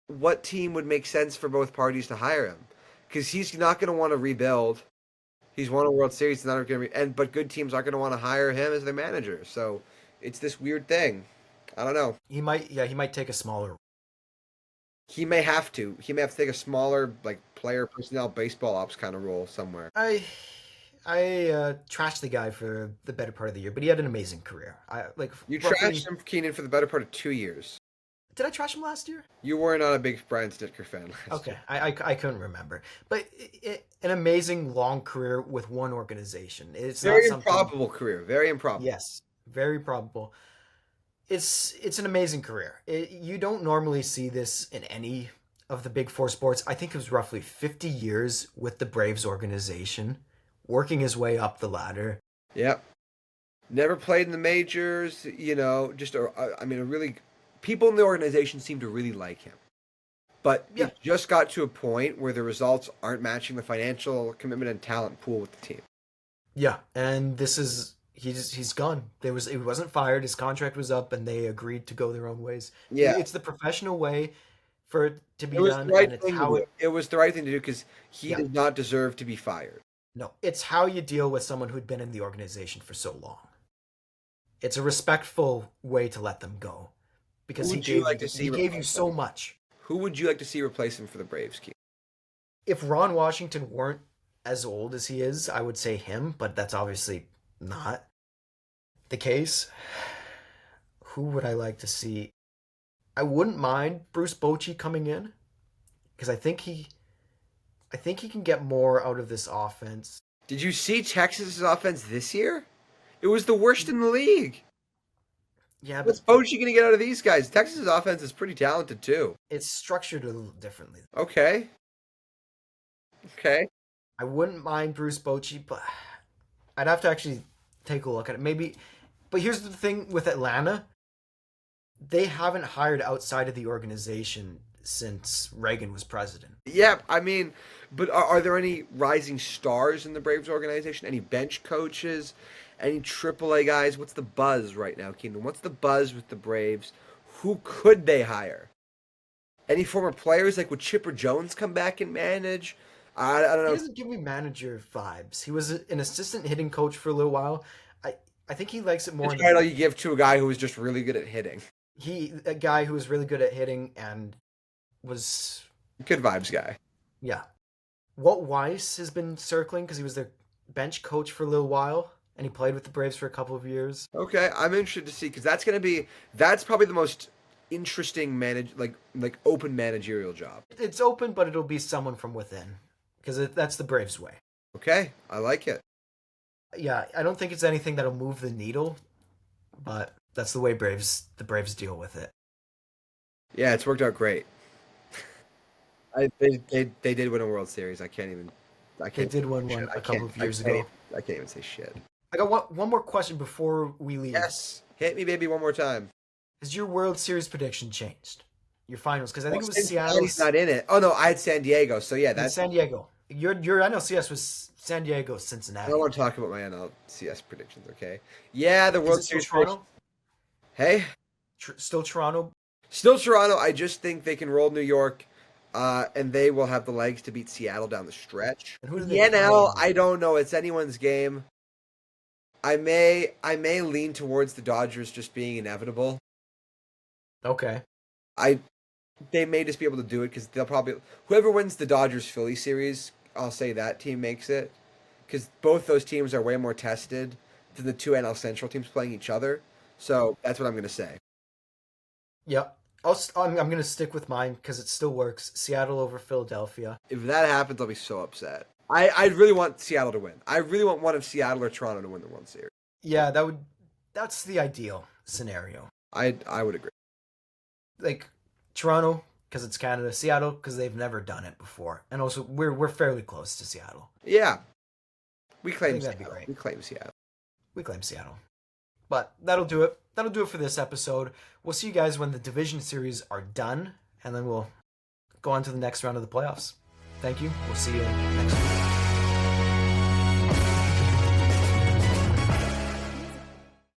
Speaker 2: what team would make sense for both parties to hire him because he's not going to want to rebuild. He's won a World Series, not going to but good teams aren't going to want to hire him as their manager. So it's this weird thing. I don't know.
Speaker 1: he might. Yeah, he might take a smaller.
Speaker 2: He may have to. He may have to take a smaller, like player personnel, baseball ops kind of role somewhere.
Speaker 1: I trashed the guy for the better part of the year, but he had an amazing career. I like
Speaker 2: You trashed
Speaker 1: roughly.
Speaker 2: him, Keenan, for the better part of 2 years.
Speaker 1: Did I trash him last year?
Speaker 2: You were not a big Brian Snitker fan last
Speaker 1: Okay,
Speaker 2: year.
Speaker 1: I couldn't remember, but an amazing long career with one organization. It's not
Speaker 2: Very
Speaker 1: something.
Speaker 2: improbable career. Very improbable.
Speaker 1: Yes, very probable. It's an amazing career. You don't normally see this in any of the big four sports. I think it was roughly 50 years with the Braves organization, working his way up the ladder.
Speaker 2: Yep. Never played in the majors. I mean, a really people in the organization seem to really like him. But
Speaker 1: Yeah,
Speaker 2: it just got to a point where the results aren't matching the financial commitment and talent pool with the team.
Speaker 1: yeah, and he's gone. He wasn't fired. His contract was up, and they agreed to go their own ways.
Speaker 2: Yeah,
Speaker 1: It's the professional way for it to
Speaker 2: it
Speaker 1: be
Speaker 2: was the
Speaker 1: done, and
Speaker 2: right
Speaker 1: it's
Speaker 2: thing to
Speaker 1: how
Speaker 2: do.
Speaker 1: it.
Speaker 2: It was the right thing to do because he
Speaker 1: Yeah,
Speaker 2: did not deserve to be fired.
Speaker 1: no, it's how you deal with someone who'd been in the organization for so long. It's a respectful way to let them go
Speaker 2: Who
Speaker 1: because
Speaker 2: would you like to see
Speaker 1: he gave you
Speaker 2: replace
Speaker 1: so
Speaker 2: him?
Speaker 1: much.
Speaker 2: Who would you like to see replace him for the Braves, Keith?
Speaker 1: If Ron Washington weren't as old as he is, I would say him, but that's obviously not the case. Who would I like to see? I wouldn't mind Bruce Bochy coming in because I think he can get more out of this offense.
Speaker 2: Did you see Texas's offense this year? It was the worst in the league.
Speaker 1: Yeah, but
Speaker 2: What's Bochy going to get out of these guys? Texas's offense is pretty talented too.
Speaker 1: it's structured a little differently.
Speaker 2: Okay. Okay.
Speaker 1: I wouldn't mind Bruce Bochy, but I'd have to actually take a look at it. Maybe, but here's the thing with Atlanta: they haven't hired outside of the organization since Reagan was president.
Speaker 2: Yeah, I mean, but are there any rising stars in the Braves organization? Any bench coaches? Any AAA guys? What's the buzz right now, Keenan? What's the buzz with the Braves? Who could they hire? Any former players? Like, would Chipper Jones come back and manage? I don't
Speaker 1: He
Speaker 2: know.
Speaker 1: doesn't give me manager vibes. He was an assistant hitting coach for a little while. I think he likes it more.
Speaker 2: The title you give to a guy who was just really good at hitting.
Speaker 1: A guy who was really good at hitting and was
Speaker 2: Good vibes guy.
Speaker 1: yeah. Walt Weiss has been circling because he was their bench coach for a little while and he played with the Braves for a couple of years.
Speaker 2: Okay, I'm interested to see because that's probably the most interesting like open managerial job.
Speaker 1: It's open, but it'll be someone from within because that's the Braves way.
Speaker 2: Okay, I like it.
Speaker 1: Yeah, I don't think it's anything that'll move the needle, but that's the way the Braves deal with it.
Speaker 2: Yeah, it's worked out great. They did win a World Series. I can't even. I
Speaker 1: They
Speaker 2: can't.
Speaker 1: did win
Speaker 2: Shit,
Speaker 1: one
Speaker 2: I
Speaker 1: a couple
Speaker 2: can't.
Speaker 1: of years
Speaker 2: I can't,
Speaker 1: ago.
Speaker 2: I can't even say shit.
Speaker 1: I got one more question before we leave.
Speaker 2: Yes, hit me, baby, one more time.
Speaker 1: Has your World Series prediction changed? Your finals? Because I think it was
Speaker 2: Cincinnati's
Speaker 1: Seattle.
Speaker 2: not in it. Oh no, I had San Diego. So yeah,
Speaker 1: And
Speaker 2: that's.
Speaker 1: San Diego. Your NLCS was San Diego,
Speaker 2: I
Speaker 1: Cincinnati.
Speaker 2: don't want to talk about my NLCS predictions. Okay. Yeah, the
Speaker 1: Is
Speaker 2: World
Speaker 1: it still
Speaker 2: Series.
Speaker 1: Toronto?
Speaker 2: Hey,
Speaker 1: Still Toronto?
Speaker 2: still Toronto. I just think they can roll New York, and they will have the legs to beat Seattle down the stretch.
Speaker 1: And who do
Speaker 2: The
Speaker 1: they
Speaker 2: NL,
Speaker 1: play?
Speaker 2: I don't know. It's anyone's game. I may lean towards the Dodgers just being inevitable.
Speaker 1: Okay.
Speaker 2: I They may just be able to do it because they'll probably whoever wins the Dodgers Philly series, I'll say that team makes it because both those teams are way more tested than the two NL Central teams playing each other. So that's what I'm gonna say.
Speaker 1: Yep. I'm going to stick with mine because it still works. Seattle over Philadelphia.
Speaker 2: If that happens, I'll be so upset. I really want Seattle to win. I really want one of Seattle or Toronto to win the World Series.
Speaker 1: Yeah, that's the ideal scenario.
Speaker 2: I would agree.
Speaker 1: Like Toronto because it's Canada, Seattle because they've never done it before, and also we're fairly close to Seattle.
Speaker 2: Yeah, we
Speaker 1: I
Speaker 2: claim
Speaker 1: think that'd be
Speaker 2: Seattle.
Speaker 1: great.
Speaker 2: We claim Seattle.
Speaker 1: We claim Seattle. But that'll do it. That'll do it for this episode. We'll see you guys when the Division Series are done, and then we'll go on to the next round of the playoffs. Thank you. We'll see you next week.